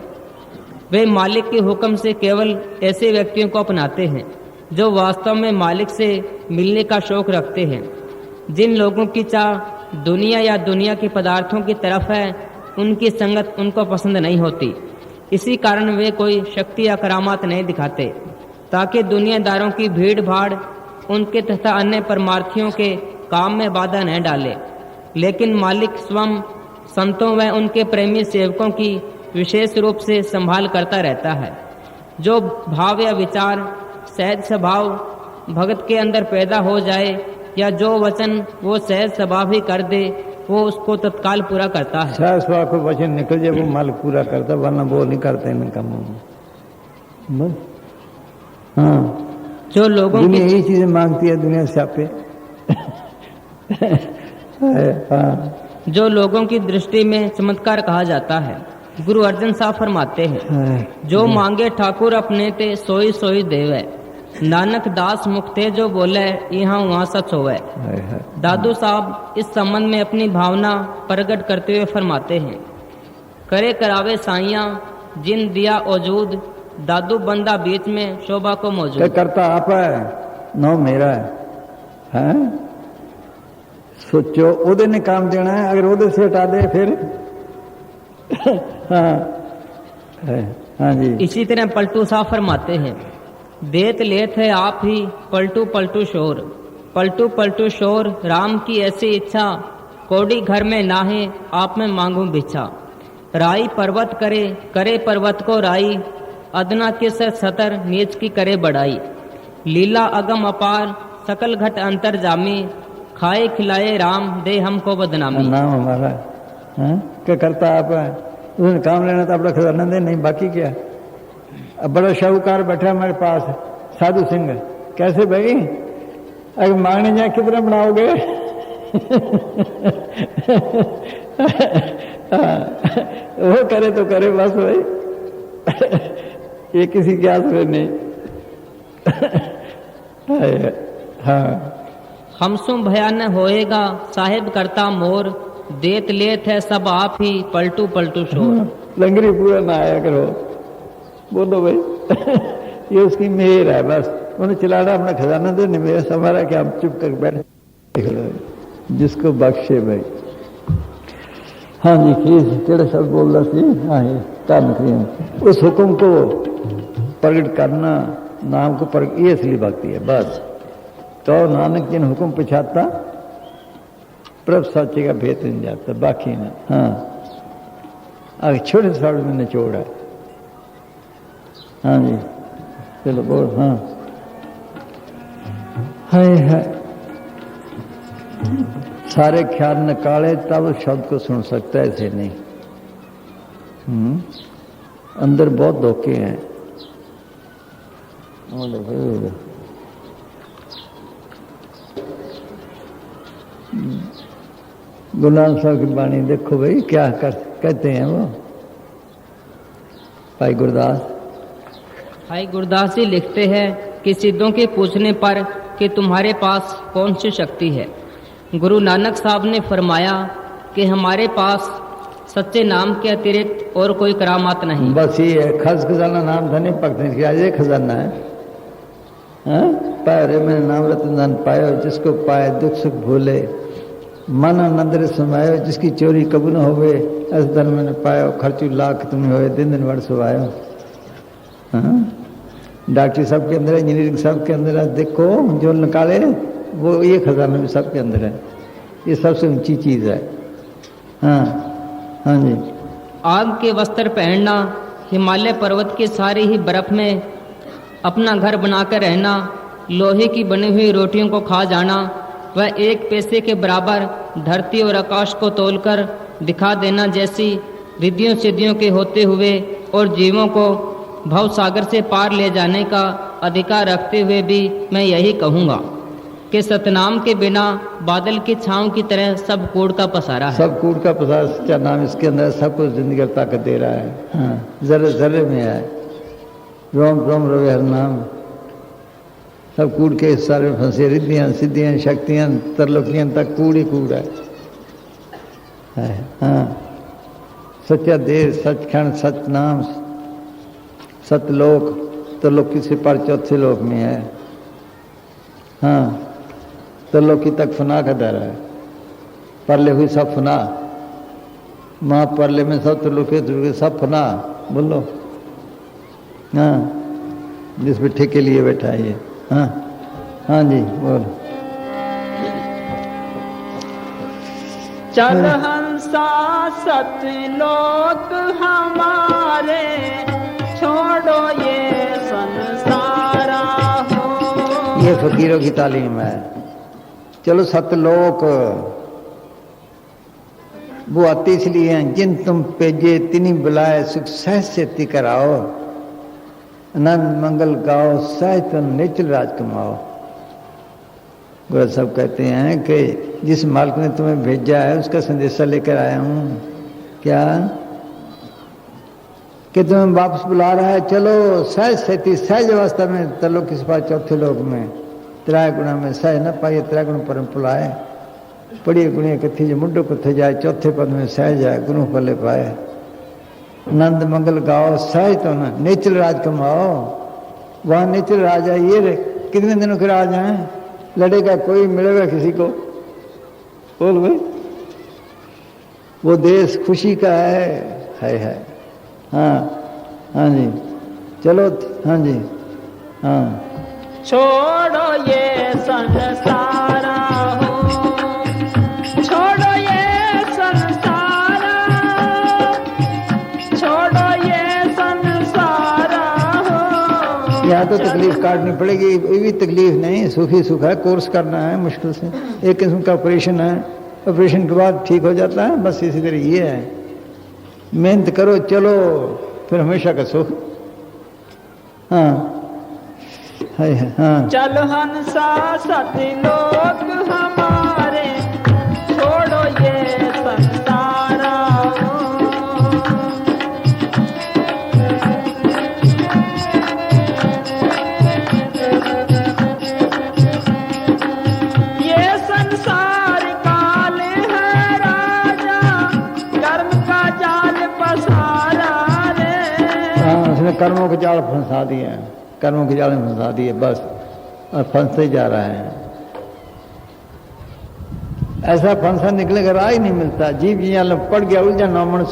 Speaker 3: वे मालिक के हुक्म से केवल ऐसे व्यक्तियों को अपनाते हैं जो वास्तव में मालिक से मिलने का शौक रखते हैं। जिन लोगों की चाह दुनिया या दुनिया के पदार्थों की तरफ है उनकी संगत उनको पसंद नहीं होती। इसी कारण वे कोई शक्ति या करामात नहीं दिखाते ताकि दुनियादारों की भीड़ भाड़ उनके तथा अन्य परमार्थियों के काम में बाधा न डाले। लेकिन मालिक स्वयं संतों व उनके प्रेमी सेवकों की विशेष रूप से संभाल करता रहता है। जो भाव या विचार सहज स्वभाव भगत के अंदर पैदा हो जाए या जो वचन वो सहज स्वभाव ही कर दे वो उसको तत्काल पूरा करता है।
Speaker 2: सहज स्वभाव को वचन निकल जाए वो मालिक पूरा करता, वरना वो नहीं करते इनका मुंह। हाँ,
Speaker 3: जो लोगों
Speaker 2: की यही चीजें मांगती है दुनिया से आपे। हाँ।
Speaker 3: जो लोगों की दृष्टि में चमत्कार कहा जाता है। गुरु अर्जन साहब फरमाते हैं जो मांगे ठाकुर अपने ते सोई सोई देवे, नानक दास मुक्ते जो बोले यहाँ वहाँ सच होवे। दादू साहब इस संबंध में अपनी भावना प्रकट करते हुए फरमाते हैं करे करावे साइया जिन दिया औजूद, दादू बंदा बीच में शोभा को मौजूद।
Speaker 2: करता आप है, नो मेरा है। हैं सोचो ओदे ने काम देना है, अगर ओदे से हटा दे फिर हाँ हाँ जी।
Speaker 3: इसी तरह पलटू साहब फरमाते हैं, देत लेत है आप ही पलटू पलटू शोर, पलटू पलटू शोर राम की ऐसी इच्छा, कोड़ी घर में नाहे आप में मांगू भिक्षा। राई पर्वत करे करे पर्वत को राई, अदना के सतर नीच की करे बढ़ाई। लीला अगम अपार सकल घट अंतर जामी, खाए खिलाए राम दे हमको बदनामी।
Speaker 2: नाम हमारा है क्या करता आप है? उसने काम लेना था अपना खजाना दे, नहीं बाकी क्या। अब बड़ा शाहूकार बैठा हमारे पास साधु सिंह, कैसे भाई अगर मांगने जाए कितना बनाओगे वो करे तो करे बस भाई ये किसी के हाथ में नहीं हाँ।
Speaker 3: हमसुम भयान होएगा साहिब करता मोर, देत लेत है सब आप ही पलटू पलटू शोर।
Speaker 2: लंगरी पूरा ना आया करो, बोलो भाई ये उसकी मेहर है बस, उन्हें चिलाना अपना खजाना दे, नहीं मेरा हमारा क्या, हम चुप कर बैठे जिसको बख्शे भाई। हाँ जी केड़े शब्द बोल रहा थी, हाँ ये काम उस हुक्म को प्रकट करना, नाम को प्रकट, ये असली भक्ति है बस। तो नानक जिन हुक्म पिछाता प्रभ साचे का भेद नहीं जाता, बाकी ना। हाँ आगे छोटे शब्द में निचोड़ है। हाँ जी चलो बोल। हाँ है सारे ख्याल निकाले तब शब्द को सुन सकता है, ऐसे नहीं। अंदर बहुत धोखे हैं। गुरु नानक साहब की वाणी देखो भाई क्या कहते हैं वो भाई गुरदास।
Speaker 3: भाई गुरदास जी लिखते हैं कि सिद्धों के पूछने पर कि तुम्हारे पास कौन सी शक्ति है, गुरु नानक साहब ने फरमाया कि हमारे पास सच्चे नाम के अतिरिक्त और कोई करामात नहीं।
Speaker 2: बस ये है खास खजाना, नाम धनी भक्त आज ये खजाना है। पायो रे मैंने नाम रतन धन पायो, जिसको पाए दुख सुख भूले, मन आनंद समायो, जिसकी चोरी कबू न होवे, ऐसा धन मैंने पायो, खर्चू लाख तुम्हें होए, दिन दिन वर्ष आयो। डॉक्टरी सब के अंदर है, इंजीनियरिंग सब के अंदर है, देखो जो निकाले वो ये खजाना भी सबके अंदर है, ये सबसे ऊंची चीज है। हाँ हाँ जी।
Speaker 3: आग के वस्त्र पहनना, हिमालय पर्वत के सारे ही बर्फ में अपना घर बनाकर रहना, लोहे की बनी हुई रोटियों को खा जाना, वह एक पैसे के बराबर धरती और आकाश को तोलकर दिखा देना जैसी रिद्धियों सिद्धियों के होते हुए और जीवों को भव सागर से पार ले जाने का अधिकार रखते हुए भी मैं यही कहूँगा कि सतनाम के बिना बादल की छांव की तरह सब कूड़ का पसारा है।
Speaker 2: सब कूड़ का पसारा सच्चा नाम इसके अंदर सब कुछ जिंदगी और ताकत दे रहा है। हाँ जर्रे जर्रे में है, रोम रोम रवे हर नाम, सब कूड़ के इस सारे में फंसे, रिद्धियाँ सिद्धियाँ शक्तियाँ तरलोकियाँ तक कूड़ ही कूड़ है। हाँ सच्चा देर सचखंड सच नाम सतलोक, तरलोकी से पर चौथे लोक में है। हाँ तरलोकी तक फना का दर है, परले हुई सब फना, माँ परले में सब तरलोकी सब फना, बोलो। हाँ जिस बिठे के लिए बैठा है ये। हाँ हाँ जी बोल।
Speaker 4: चल हंसा सतलोक हमारे, छोड़ो ये संसारा हो।
Speaker 2: ये फकीरों की तालीम है। चलो सतलोक वो आते इसलिए हैं जिन तुम पेजे तिनी बुलाए, सुख सहज से ती कराओ, आनंद मंगल गाओ, सहज तुम निचल राज कमाओ। गुरु साहब कहते हैं कि जिस मालिक ने तुम्हें भेजा है उसका संदेशा लेकर आया हूँ। क्या कि तुम्हें वापस बुला रहा है, चलो सहज सेती सहज अवस्था में तरलोक किस पास चौथे लोक में त्रै गुणा में सहज न पाइए, त्रै गुण परम पुलाए, पढ़िए गुणिया कथी जो मुंडो कथे जाए, चौथे पद में सहज है गुरु पले पाए, आनंद मंगल गाओ, सहज तो ना नेचल राज कमाओ। वहाँ नेचल राज है, ये कितने दिनों के राज हैं, लड़ेगा कोई, मिलेगा किसी को? बोल भाई। वो देश खुशी का है। हाँ हाँ जी, चलो हाँ जी, हाँ।
Speaker 4: छोड़ो ये संसारा हो, छोड़ो ये संसारा, छोड़ो ये संसारा हो।
Speaker 2: यहाँ तो तकलीफ काटनी पड़ेगी, ये भी तकलीफ नहीं, सुखी सुख है, कोर्स करना है मुश्किल से, एक किस्म का ऑपरेशन है, ऑपरेशन के बाद ठीक हो जाता है, बस इसी तरह ये है। मेहनत करो, चलो, फिर हमेशा का सुख। हाँ है, हाँ।
Speaker 4: चल हंसा सतलोक हमारे, छोड़ो ये संसारा हो। ये संसार काल है राजा, कर्म का जाल पसारा रे।
Speaker 2: हाँ, उसने कर्मों के जाल फंसा दिए हैं, कर्मों के जाल में फंसा दिए बस, और फंसते जा रहा है। ऐसा फंसा निकलेगा, राह ही नहीं मिलता। जीव जी जाल पड़ गया, उलझा नौमन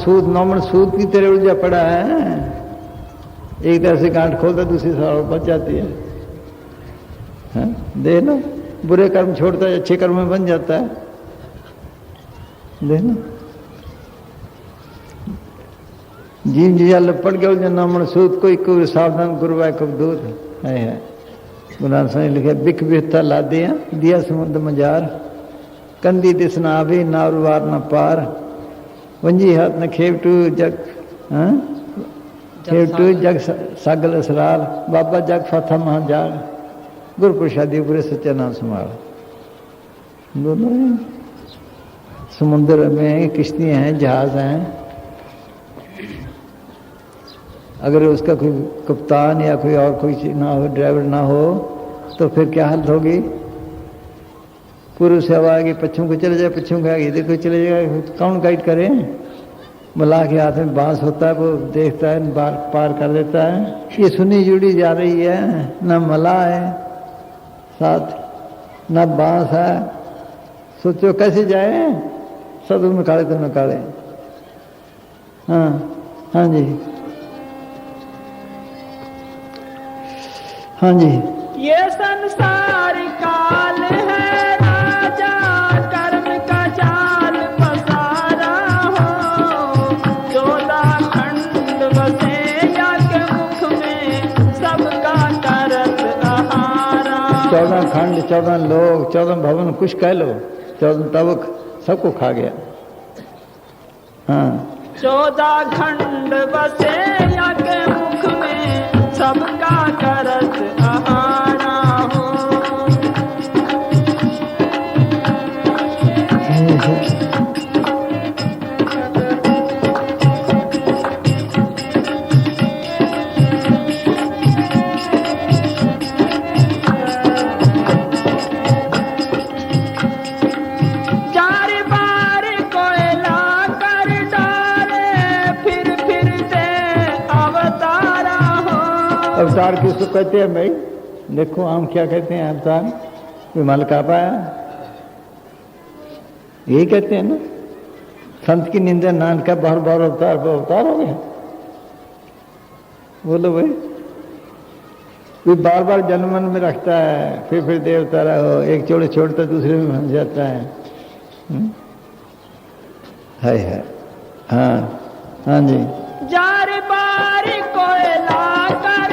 Speaker 2: सूद की तरह उलझा पड़ा है। एक तरह से गांठ खोलता, दूसरी तरफ बच जाती है। हाँ? देख लो, बुरे कर्म छोड़ता है, अच्छे कर्म में बन जाता है। देख लो, जीव जी जाल पड़ गया, उलझा नौमन सूद, कोई सावधान गुरुवा कब दूर है। गुरु साईं लिखे, बिख बिहता ला दिया समुद्र मजार, कंदी दिसना आवे ना उर्वार न पार, वंजी हाथ न खेवटू जग, खेवटू जग सागल असरार, बाबा जग फाथा महाजाग, गुरु प्रसादी बुरे सच्चा नाम संभाल। दोनों समुद्र में किश्तियां हैं, जहाज हैं, अगर उसका कोई कप्तान या कोई और कोई ना हो, ड्राइवर ना हो, तो फिर क्या हालत होगी? पूर्व से हवा आएगी, पश्चिम को चले जाए, पश्चिम को आएगी, देखो चले जाएगा, कौन गाइड करे? मलाह के हाथ में बांस होता है, वो देखता है, पार कर देता है। ये सुनी जुड़ी जा रही है, न मलाह है साथ, न बांस है, सोचो कैसे जाए? सब निकाले तो निकाले। हाँ हाँ जी, हाँ जी।
Speaker 4: ये संसार काल है राजा, कर्म का जाल पसारा हो। 14 खंड बसे यज्ञ मुख में, सबका करत आहारा।
Speaker 2: 14 खंड, 14 लोग, 14 भवन, कुछ कह लो, 14 तवक, सबको खा गया। हाँ,
Speaker 4: 14 खंड बसे यज्ञ मुख में, सबका करत आहारा हो। चार बार कोयला कर डाले, फिर दे अवतारा हो।
Speaker 2: अवतार किसको कहते हैं भाई? देखो हम क्या कहते हैं अवतार? विमल का पाया, यही कहते हैं ना। संत की निंदा नान का बार बार अवतार पर अवतार हो गया। बोलो भाई, कोई बार बार जन्म मन में रखता है, फिर देवतारा हो, एक छोड़े छोड़ता दूसरे में बन जाता है। है हाँ हाँ जी।
Speaker 4: जार बार कोयला कर,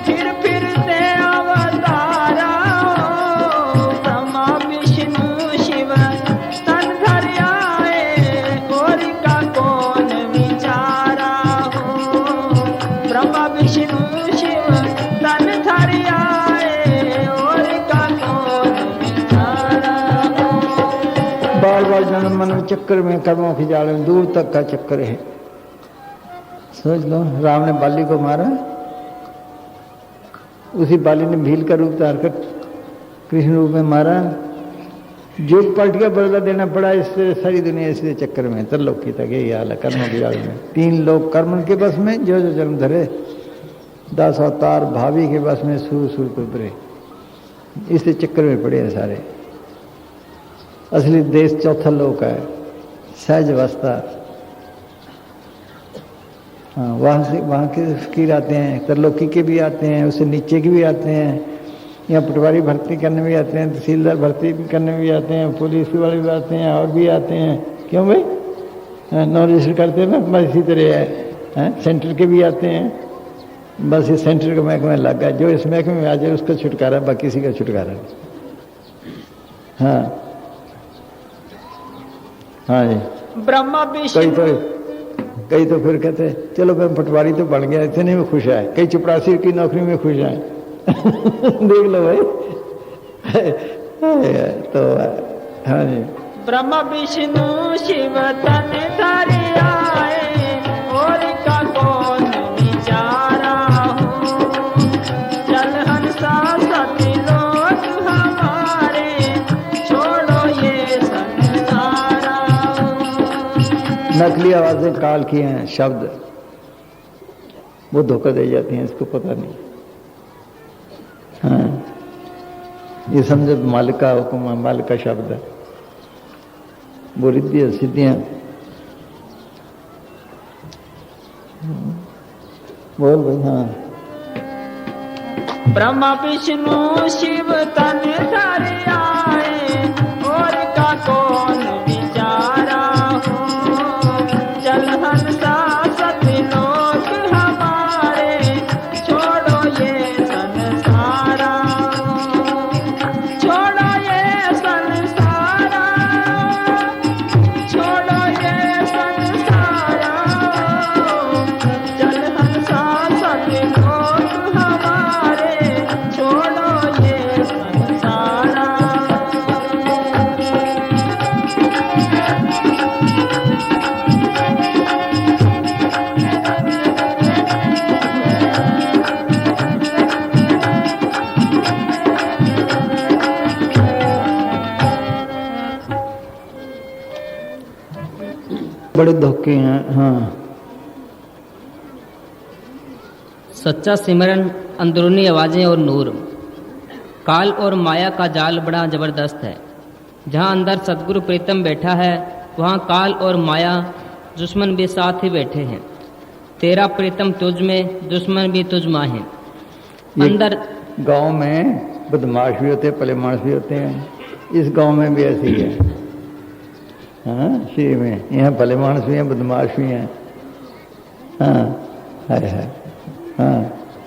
Speaker 4: फिर दे अवतारा हो। ब्रह्मा विष्णु शिव तन धर आए, और का कौन विचारा हो। ब्रह्मा विष्णु शिव तन धर आए, और का कौन विचारा हो।
Speaker 2: बार बार जन्म मन चक्कर में, कर्मों के जाल में, दूर तक का चक्कर है। सोच लो, राम ने बाली को मारा, उसी बाली ने भील का रूप धार कर कृष्ण रूप में मारा। जो पलट के बदला देना पड़ा, इससे सारी दुनिया इसके चक्कर में तरलोक की तक यही हाल है कर्मों के जाल में। 3 लोग कर्म के बस में, जो जन्म धरे, 10 अवतार भावी के बस में, सूर सूर पर उतरे। इससे चक्कर में पड़े हैं सारे। असली देश चौथा लोक है, सहज अवस्था। हाँ, वहाँ के फकीर आते हैं, तरलोकी के भी आते हैं, उससे नीचे के भी आते हैं, यहाँ पटवारी भर्ती करने भी आते हैं, तहसीलदार भर्ती करने भी आते हैं, पुलिस वाले भी आते हैं, और भी आते हैं। क्यों भाई? नॉन रजिस्टर करते हैं ना, बस इसी तरह है। सेंटर के भी आते हैं। बस ये सेंटर का महकमा लग गया, जो इस महकमे में आ जाए उसका छुटकारा, बाकी किसी का छुटकारा नहीं। हाँ हाँ जी।
Speaker 4: ब्रह्मा विष्णु
Speaker 2: कई तो फिर कहते चलो मैं पटवारी तो बन गया, इतने में खुश है। कई चपरासी की नौकरी में खुश है। देख लो भाई। तो हाँ जी।
Speaker 4: ब्रह्मा विष्णु शिव तन धरि आए, और का कौन विचारा हो। चल हंसा सती लोग हमारे, छोड़ो ये संसारा हो।
Speaker 2: नकली आवाजें काल की हैं, शब्द वो धोखा दे जाती हैं, इसको पता नहीं। हाँ, ये समझो मालिक का हुक्म, मालिक का शब्द है, वो रिद्धियां सिद्धियां। बोल भाई। हाँ।
Speaker 4: ब्रह्मा विष्णु शिव तन धरि आए, और का कौन विचारा हो। चल हंसा सती लोग हमारे, छोड़ो ये संसारा हो। छोड़ो ये संसारा, छोड़ो ये संसारा हो। चल हंसा सती लोग हमारे, छोड़ो ये संसारा।
Speaker 2: बड़े धोखे हैं। हाँ।
Speaker 3: सच्चा सिमरन, अंदरूनी आवाज़ें और नूर। काल और माया का जाल बड़ा ज़बरदस्त है। जहाँ अंदर सदगुरु प्रीतम बैठा है, वहाँ काल और माया दुश्मन भी साथ ही बैठे हैं। तेरा प्रीतम तुझ में, दुश्मन भी तुझ माँ है। अंदर
Speaker 2: गांव में बदमाश भी होते हैं, भले मानस भी होते हैं। इस गांव में भी ऐसे ही है। हाँ, श्री में यहाँ भले मानस भी हैं, बदमाश भी हैं। हाँ है। हाँ।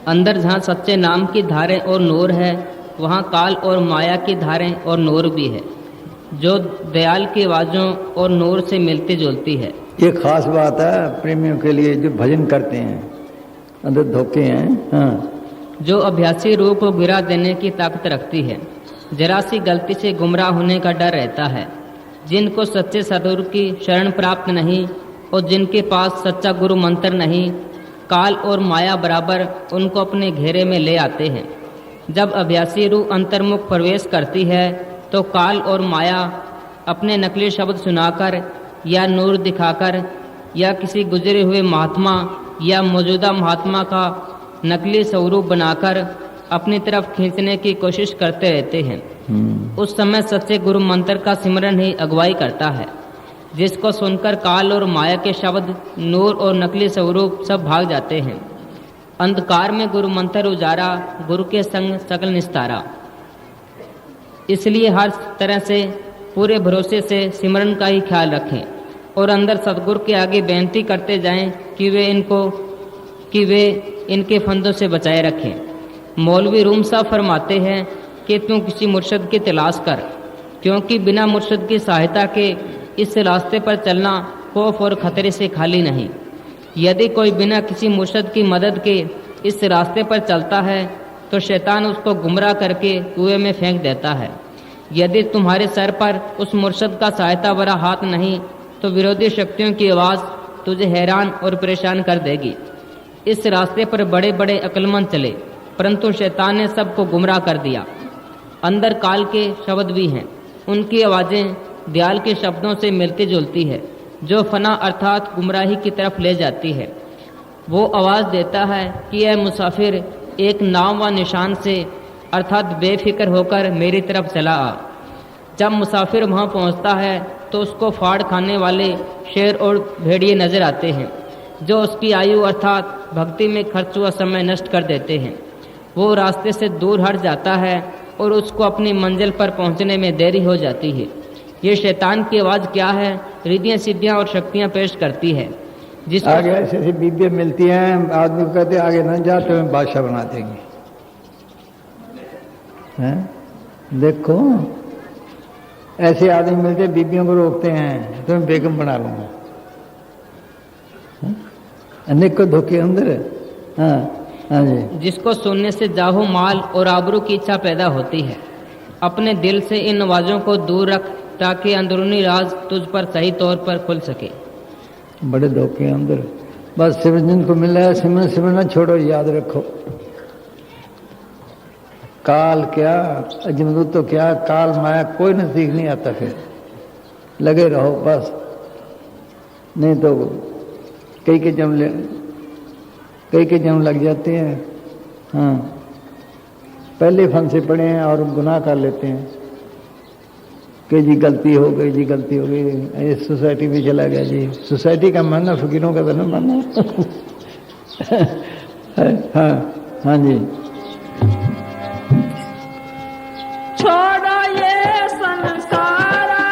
Speaker 3: अंदर जहाँ सच्चे नाम की धारें और नूर है, वहाँ काल और माया की धारें और नूर भी है, जो दयाल की आवाज़ों और नूर से मिलती जुलती है।
Speaker 2: ये खास बात है प्रेमियों के लिए जो भजन करते हैं, अंदर धोखे हैं। हाँ।
Speaker 3: जो अभ्यासी रूह को गिरा देने की ताकत रखती है। जरा सी गलती से गुमराह होने का डर रहता है। जिनको सच्चे सदगुरु की शरण प्राप्त नहीं और जिनके पास सच्चा गुरु मंत्र नहीं, काल और माया बराबर उनको अपने घेरे में ले आते हैं। जब अभ्यासी रूह अंतर्मुख प्रवेश करती है, तो काल और माया अपने नकली शब्द सुनाकर या नूर दिखाकर या किसी गुजरे हुए महात्मा या मौजूदा महात्मा का नकली स्वरूप बनाकर अपनी तरफ खींचने की कोशिश करते रहते हैं। उस समय सच्चे गुरु मंत्र का सिमरन ही अगुवाई करता है, जिसको सुनकर काल और माया के शब्द, नूर और नकली स्वरूप सब भाग जाते हैं। अंधकार में गुरु मंत्र उजारा, गुरु के संग सकल निस्तारा। इसलिए हर तरह से पूरे भरोसे से सिमरन का ही ख्याल रखें और अंदर सतगुरु के आगे बेनती करते जाएं कि वे इनके फंदों से बचाए रखें। मौलवी रूम साहब फरमाते हैं कि तू किसी मुर्शद की तलाश कर, क्योंकि बिना मुर्शद की सहायता के इस रास्ते पर चलना खौफ और खतरे से खाली नहीं। यदि कोई बिना किसी मुर्शद की मदद के इस रास्ते पर चलता है, तो शैतान उसको गुमराह करके कुएं में फेंक देता है। यदि तुम्हारे सर पर उस मुर्शद का सहायता भरा हाथ नहीं, तो विरोधी शक्तियों की आवाज़ तुझे हैरान और परेशान कर देगी। इस रास्ते पर बड़े बड़े अक्लमंद चले, परंतु शैतान ने सबको गुमराह कर दिया। अंदर काल के शब्द भी हैं, उनकी आवाज़ें दयाल के शब्दों से मिलती जुलती है, जो फना अर्थात गुमराही की तरफ ले जाती है। वो आवाज़ देता है कि यह मुसाफिर एक नाव व निशान से अर्थात बेफिक्र होकर मेरी तरफ चला आ। जब मुसाफिर वहाँ पहुँचता है तो उसको फाड़ खाने वाले शेर और भेड़िए नजर आते हैं, जो उसकी आयु अर्थात भक्ति में खर्च हुआ समय नष्ट कर देते हैं। वो रास्ते से दूर हट जाता है और उसको अपनी मंजिल पर पहुँचने में देरी हो जाती है। ये शैतान की आवाज़ क्या है, रिद्धियाँ सिद्धियाँ और शक्तियाँ पेश करती है, जिसको
Speaker 2: आगे ऐसी ऐसी बीबियाँ मिलती हैं, आदमी को कहते हैं आगे न जा तो हमें बादशाह बना देंगे। हैं? देखो ऐसे आदमी मिलते बीबियों को रोकते हैं, तो मैं बेगम बना लूंगा। अनेक को धोखे अंदर। हाँ हाँ जी।
Speaker 3: जिसको सुनने से जाहो माल और आबरू की इच्छा पैदा होती है। अपने दिल से इन आवाज़ों को दूर रख ताकि अंदरूनी राज तुझ पर सही तौर पर खुल सके।
Speaker 2: बड़े धोखे अंदर। बस सिमरन को मिला है, सिमरन सिमरना छोड़ो, याद रखो काल क्या अजमदूत तो क्या, काल माया कोई नजदीक नहीं आता। फिर लगे रहो बस, नहीं तो कई के जन्म लग जाते हैं। हाँ पहले फन से पड़े हैं और गुनाह कर लेते हैं कि जी गलती हो गई, जी गलती हो गई, ये सोसाइटी में चला गया जी। सोसाइटी का मानना फकीरों का तो नहीं मानना। हाँ हाँ जी।
Speaker 4: छोड़ो ये संसारा,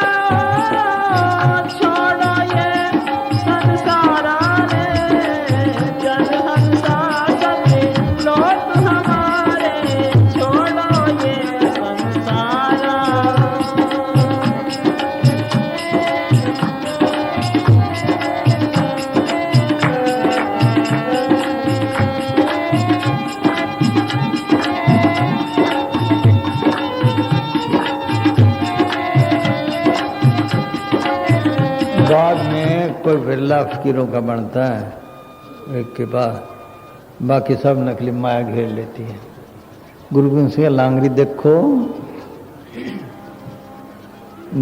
Speaker 4: छोड़ो ये संसारा रे, जल हंसा सके लोग हमारे, छोड़ो ये संसारा।
Speaker 2: बाद में कोई बिरला फकीरों का बनता है एक के बाद, बाकी सब नकली माया घेर लेती है। गुरु गोविंद सिंह लांगरी देखो,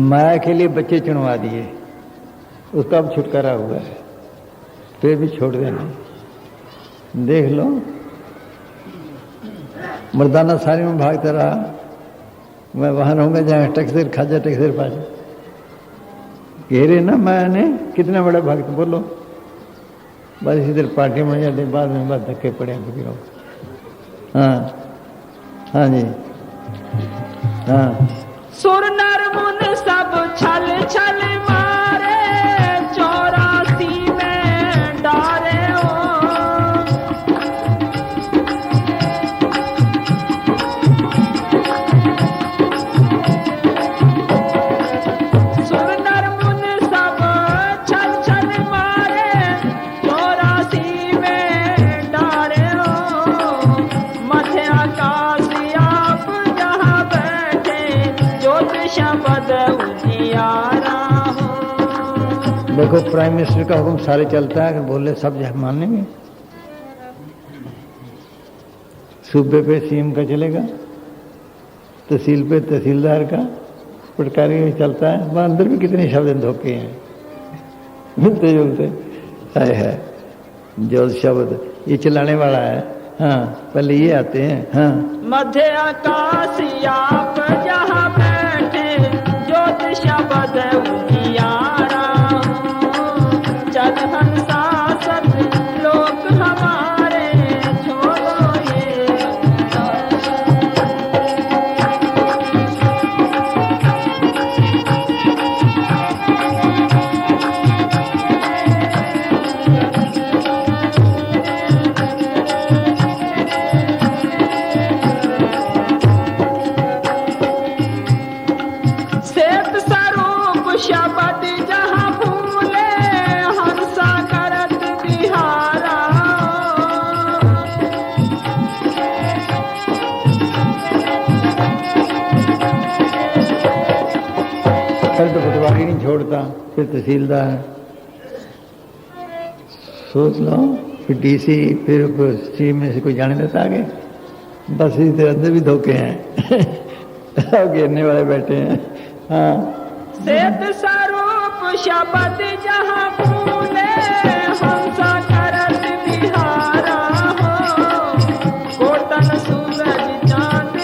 Speaker 2: माया के लिए बच्चे चुनवा दिए, उसका अब छुटकारा हुआ है, फिर भी छोड़ देना। देख लो मर्दाना सारी में भागता रहा, मैं वहां रहूंगा जहाँ टक्सर खाजा टक्सर पाजा घेरे ना माया ने। कितना बड़ा भक्त बोलो, बस इधर पार्टी में जाते, बाद में बस धक्के पड़े फकीरों। हाँ हाँ जी हाँ।
Speaker 4: सुर नर मुन सब छल छल मारे, 84 में डारे हो। सुर नर मुन सब छल छल मारे, 84 में डारे हो। मध्य आकाश आप जहाँ बैठे, ज्योतिष शब्द उजियारा हो।
Speaker 2: देखो प्राइम मिनिस्टर का हुक्म सारे चलता है, अगर बोले सब मानेंगे। सूबे पे सीएम का चलेगा, तहसील पे तहसीलदार का, पटकारी में चलता है। वहाँ अंदर भी कितने शब्द धोखे हैं, मिलते जुलते। है जो शब्द ये चलाने वाला है, हाँ पहले ये आते हैं। हाँ
Speaker 4: मध्य आकाश आप जहाँ बैठे, ज्योतिष शब्द उजियारा हो। चल हंसा सत लोग हमारे, छोड़ो ये श्वेत स्वरूप शब्द जहाँ फूले, हंसा करत बिहारा।
Speaker 2: कल तो पटवारी नहीं छोड़ता, फिर तहसीलदार, सोच लो, फिर डीसी, फिर सीएम में से कोई जाने देता आगे। बस इसी तरह अंदर भी धोखे हैं, घेरने वाले बैठे हैं। हाँ
Speaker 4: श्वेत स्वरूप शब्द जहाँ फूले, हंसा करत बिहारा हो। कोटन सूरज चांद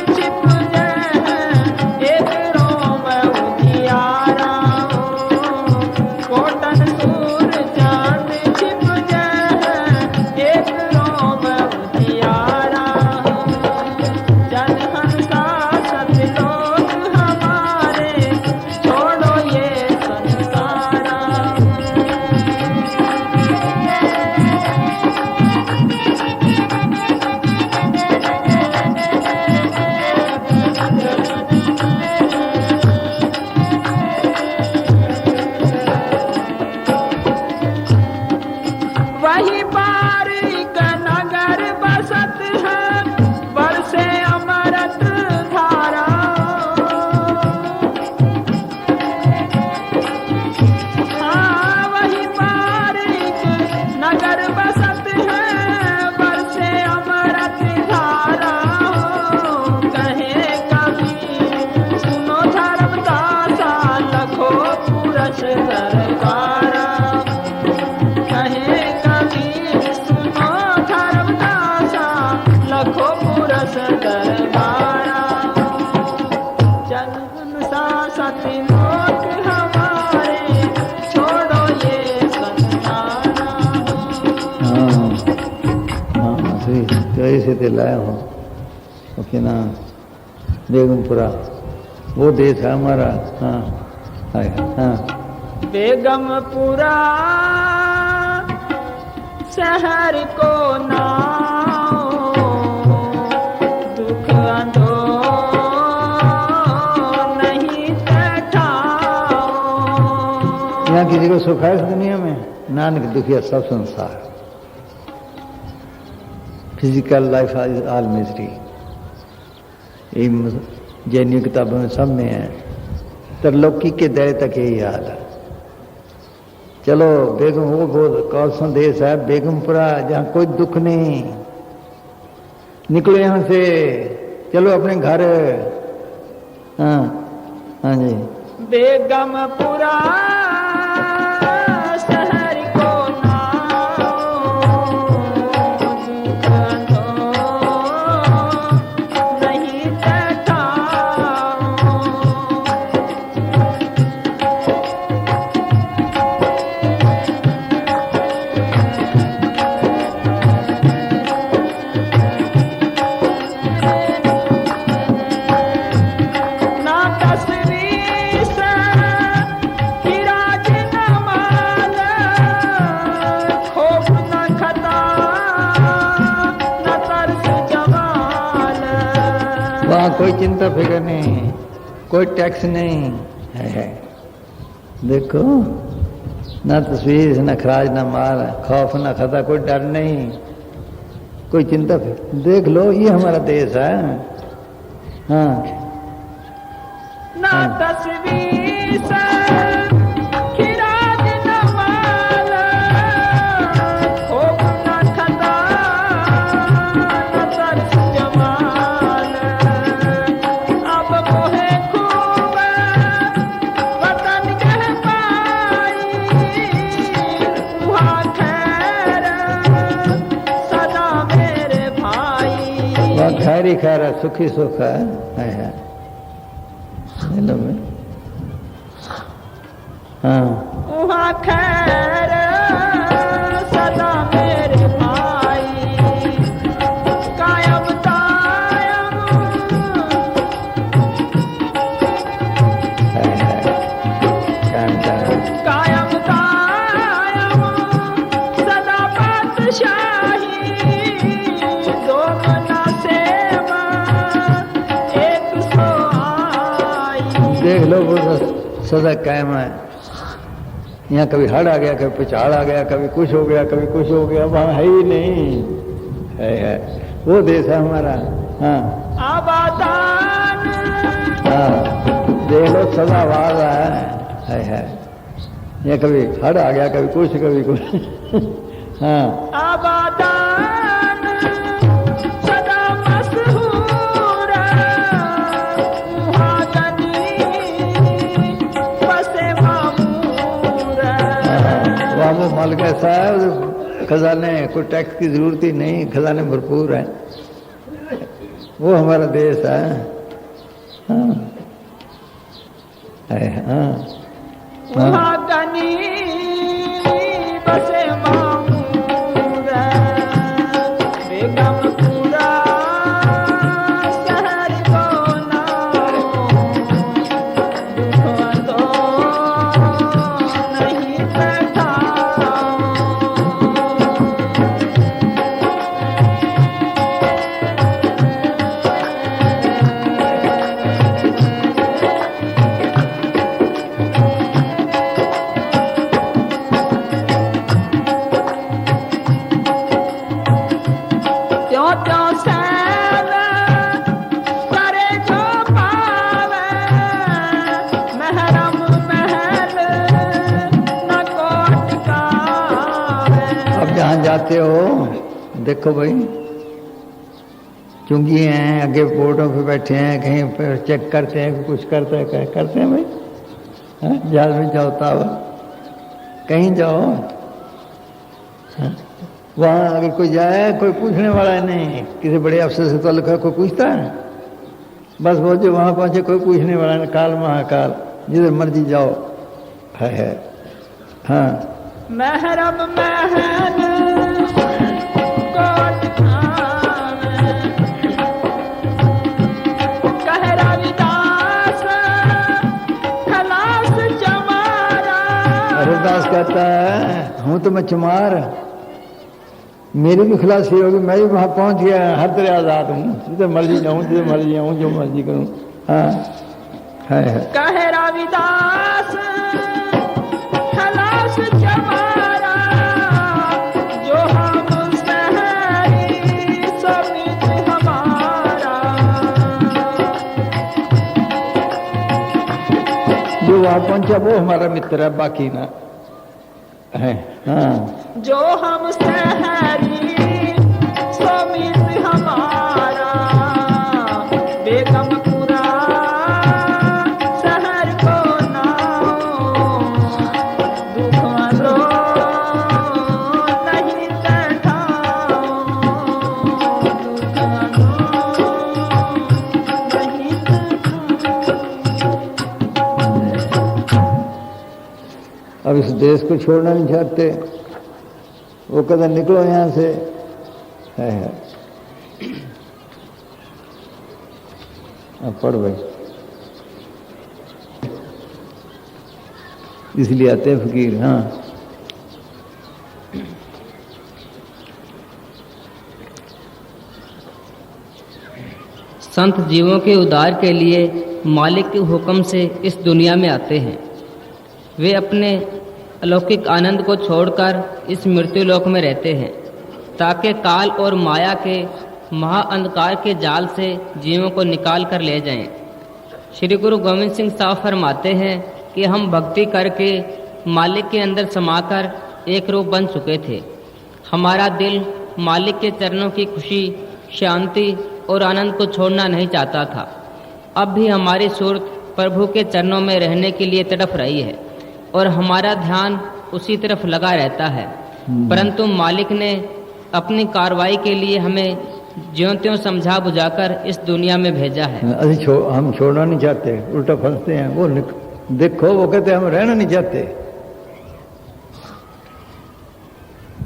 Speaker 2: पैसे ते लाया हो तो क्या ना बेगमपुरा वो देश है हमारा। हाँ हाँ
Speaker 4: बेगमपुरा शहर को नाओ दुख अंधो नहीं बैठाओ।
Speaker 2: यहाँ किसी को सुख है इस दुनिया में? नानक दुखिया सब संसार। Physical life is all misery. ये जैनी किताबों में सब में है। तरलोकी के दय तक यही हाल है। चलो बेगम वो कौन सा देश है बेगमपुरा जहाँ कोई दुख नहीं। निकलो यहाँ से, चलो अपने घर। हाँ हाँ जी।
Speaker 4: बेगमपुरा शहर को नाओ दुख अंधो नहीं बैठाओ। ना तस्वीर से हिराज न माल, खौफ न खता न तरस जमाल।
Speaker 2: वहाँ कोई चिंता फिक्र नहीं, कोई टैक्स नहीं है। देखो ना तस्वीर न खराज न माल, खौफ न खता, कोई डर नहीं, कोई चिंता फिक्र। देख लो ये हमारा देश है। हाँ
Speaker 4: ना तस्वीर से हिराज न माल, खौफ न खता न तरस जमाल। अब मोहे खूब वतन कह पाई, वहाँ खैर सदा मेरे भाई।
Speaker 2: वहाँ खैर ही खैर है, सुखी सुख है। हेलो में हाँ
Speaker 4: वहाँ खैर सदा मेरे भाई। कायम दायम कायम दायम सदा बादशाही। दो मना सेवा एक सो आई।
Speaker 2: देख लो वो सदा कायम है। यहाँ कभी हड़ आ गया, कभी पिछाड़ आ गया, कभी कुछ हो गया, कभी कुछ हो गया। वहाँ है ही नहीं। है वो देश है हमारा। हाँ
Speaker 4: आबादान
Speaker 2: हाँ देख लो सदा आवाज है। यहाँ कभी हड़ आ गया, कभी कुछ कभी कुछ। हाँ
Speaker 4: आबादान सदा मशहूर, वहाँ गनी बसे मामूर।
Speaker 2: वहाँ वो मल कैसा है, खजाने कोई टैक्स की जरूरत ही नहीं, खजाने भरपूर है। वो हमारा देश है। हाँ हाँ
Speaker 4: वहाँ गनी बसे मामूर। बेगमपुरा शहर को नाओ दुख अंधो नहीं बैठाओ। त्यों त्यों सैन करे जो पावे, महरम महल न को अटकावे।
Speaker 2: अब जहाँ जाते हो देखो भाई, चुंगी हैं, आगे बोर्डों पे बैठे हैं, कहीं पर चेक करते हैं, कुछ करते हैं, क्या करते हैं भाई। हाँ? जहाज में जाओ तब कहीं जाओ। हाँ? वहाँ अगर कोई जाए कोई पूछने वाला नहीं, किसी बड़े अफसर से ताल्लुक है, कोई पूछता है? बस वो जो वहाँ पहुँचे कोई पूछने वाला नहीं। काल महाकाल, जिधर मर्जी जाओ है। हाँ
Speaker 4: महरम महल को अटकावे।
Speaker 2: दास कहता है हूँ तो मैं चमार, मेरी भी खलासी होगी, मैं भी वहां पहुंच गया, हर तरह आजाद हूँ, जिधर मर्जी जाऊँ, जिधर मर्जी आऊँ, जो मर्जी करूँ। हाँ है।
Speaker 4: कहे रविदास खलास चमारा, जो हम सहरी समित हमारा।
Speaker 2: जो वहां पहुंचा वो हमारा मित्र है, बाकी ना है। हाँ
Speaker 4: जो हम सहरी समित हमारा, बेगमपुरा शहर को नाम, दुखारो नहीं तठाओ, दुखारो नहीं तठाओ।
Speaker 2: अब इस देश को छोड़ना नहीं चाहते, वो कदर निकलो यहां से है। अब पढ़ भाई, इसलिए आते हैं फकीर। हाँ
Speaker 3: संत जीवों के उद्धार के लिए मालिक के हुक्म से इस दुनिया में आते हैं। वे अपने अलौकिक आनंद को छोड़कर इस मृत्यु लोक में रहते हैं, ताकि काल और माया के महाअंधकार के जाल से जीवों को निकाल कर ले जाएं। श्री गुरु गोविंद सिंह साहब फरमाते हैं कि हम भक्ति करके मालिक के अंदर समाकर एक रूप बन चुके थे। हमारा दिल मालिक के चरणों की खुशी, शांति और आनंद को छोड़ना नहीं चाहता था। अब भी हमारी सूरत प्रभु के चरणों में रहने के लिए तड़प रही है और हमारा ध्यान उसी तरफ लगा रहता है, परंतु मालिक ने अपनी कार्रवाई के लिए हमें ज्यों त्यों समझा बुझाकर इस दुनिया में भेजा है।
Speaker 2: हम छोड़ना नहीं चाहते, उल्टा फंसते हैं। वो देखो, वो कहते हम रहना नहीं चाहते।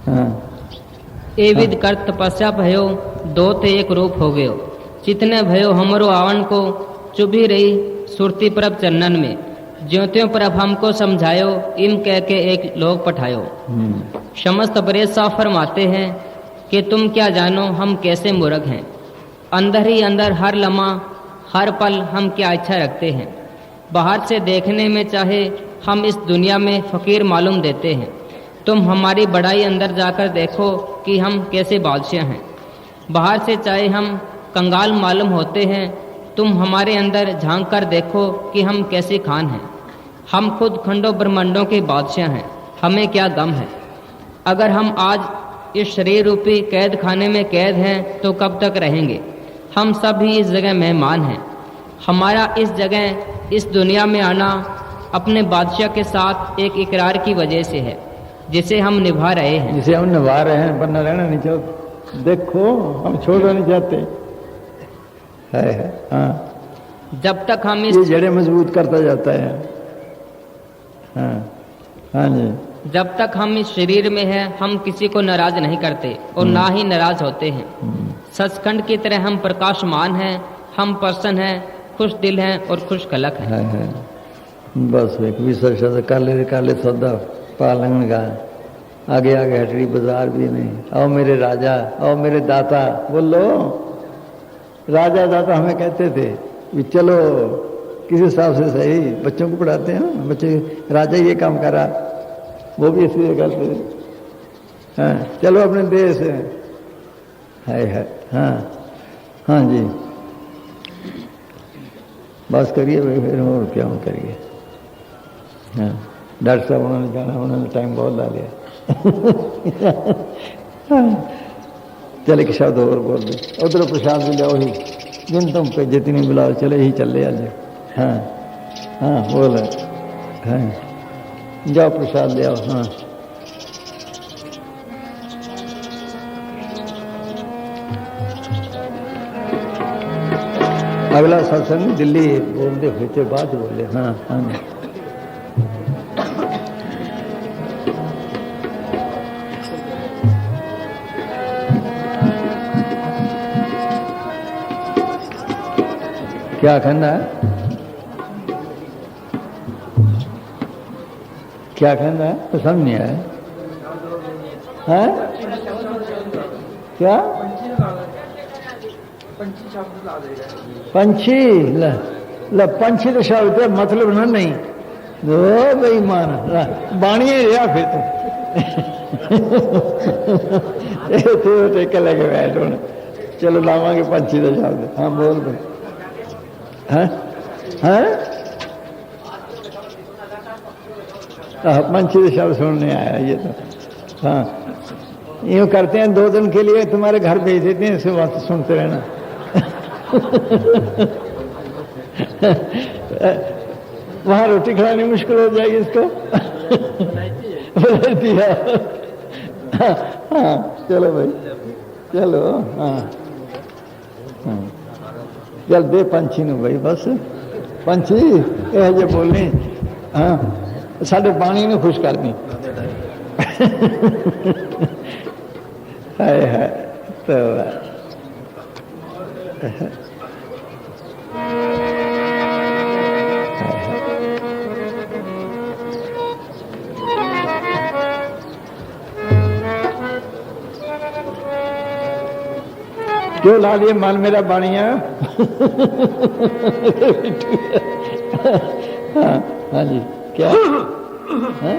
Speaker 2: हाँ।
Speaker 3: ए विद कर तपस्या भयो, दो ते एक रूप हो गयो, चितने भयो हमरो आवन को, चुभी रही सुरती प्रभ चरणन में, ज्यों त्यों प्रभ हमको समझायो, इम कह के एक लोग पठायो। समस्त बरेज साहब फरमाते हैं कि तुम क्या जानो हम कैसे मूर्ख हैं, अंदर ही अंदर हर लम्हा हर पल हम क्या इच्छा रखते हैं। बाहर से देखने में चाहे हम इस दुनिया में फकीर मालूम देते हैं, तुम हमारी बड़ाई अंदर जाकर देखो कि हम कैसे बादशाह हैं। बाहर से चाहे हम कंगाल मालूम होते हैं, तुम हमारे अंदर झांक कर देखो कि हम कैसे खान हैं। हम खुद खंडों ब्रह्मांडों के बादशाह हैं, हमें क्या गम है। अगर हम आज इस शरीर रूपी कैद खाने में कैद हैं तो कब तक रहेंगे। हम सब ही इस जगह मेहमान हैं। हमारा इस जगह इस दुनिया में आना अपने बादशाह के साथ एक इकरार की वजह से है, जिसे हम निभा रहे हैं।
Speaker 2: जिसे हम निभा रहे हैं, वरना रहना नहीं चाहते। देखो, हम छोड़ना नहीं चाहते है। हाँ।
Speaker 3: जब तक हम इस
Speaker 2: ये जड़ें मजबूत करता जाता है। हाँ हाँ जी।
Speaker 3: जब तक हम इस शरीर में हैं, हम किसी को नाराज नहीं करते और ना ही नाराज होते हैं। सचखंड की तरह हम प्रकाशमान हैं, हम प्रसन्न हैं, खुश दिल हैं और खुश कलक हैं।
Speaker 2: है। बस एक विसर्जन काले काले सौदा पालन का, आगे आगे हटड़ी बाजार भी नहीं। आओ मेरे राजा, आओ मेरे दाता। बोलो, राजा दाता हमें कहते थे कि चलो किस हिसाब से सही, बच्चों को पढ़ाते हैं बच्चे, राजा ये काम करा, वो भी इसलिए करते थे। हाँ, चलो अपने देश है। हाँ हाँ जी, बस करिए फिर, और क्या करिए। हाँ, डॉक्टर साहब उन्होंने जाना, उन्होंने टाइम बहुत ला लिया। चले एक शब्द और बोल दे, उधर प्रसाद भी लिया, वही जिन तुम पे जितनी बुलाओ चले ही चले आज। हाँ हाँ बोल, हाँ जाओ प्रसाद ले आओ। हाँ अगला सत्संग दिल्ली बोलते फिरते बाद बोले। हाँ हाँ क्या कहना है? क्या कहना है तो समझ नहीं आया है क्या पंछी ल पंछी तो शब्द है मतलब ना नहीं ओ बेईमान बाणी रहा फिर तो टेके लेके बैठ होना चलो लावांगे पंछी का शब्द हाँ बोल भाई हैं पंछी का शब्द सुनने आया ये तो हाँ यूँ करते हैं 2 दिन के लिए तुम्हारे घर भेज देते हैं इसे बात सुनते रहना वहां रोटी खिलानी मुश्किल हो जाएगी इसको दिया हाँ चलो भाई चलो हाँ चल दे पंछी नु भाई बस पंछी यह जो बोलनी हाँ साढ़े पानी ने खुश करनी है तो क्यों ला दिए मन मेरा बाणिया हाँ जी क्या है?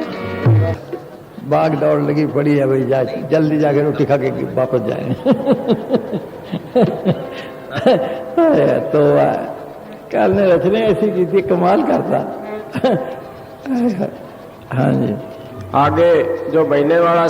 Speaker 2: बाग दौड़ लगी पड़ी है भाई जा जल्दी जाके रोटी खा के वापस जाए तो कल ने रचने ऐसी की थी कमाल करता हाँ जी
Speaker 5: आगे जो बहने वाला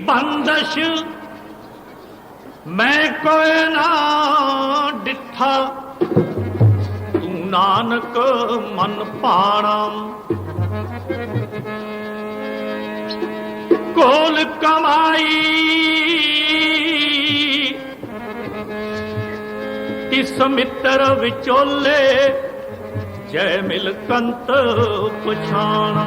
Speaker 1: बंदश मैं कोई ना डिठा तू नानक मन पाणा कोल कमाई तिस मित्र विचोले जय मिल कंत पछाणा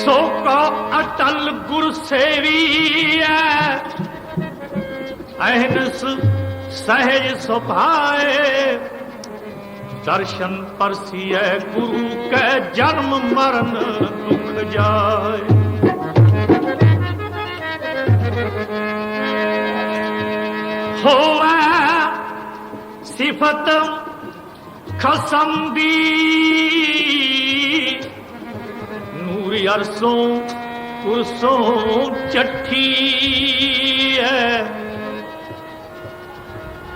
Speaker 1: सो का अटल गुर सेवी अहनस सहज सुभाए दर्शन परसिय गुरु के जन्म मरण दुख जाए होवे सिफत खसम दी नूर अरसों कुरसों चट्ठी है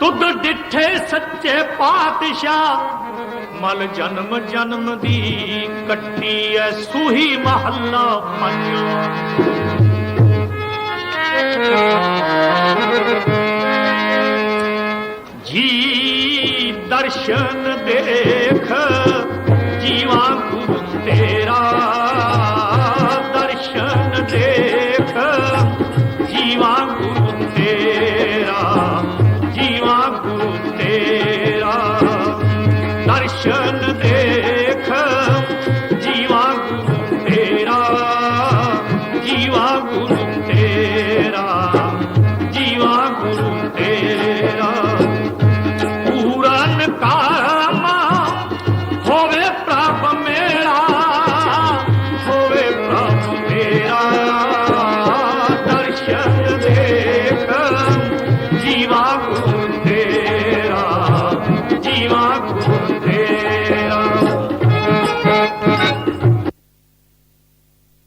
Speaker 1: तुद डिठे सच्चे पातशाह मल जन्म जन्म दी कट्टी है सूही महला पंजवा जी दर्शन दे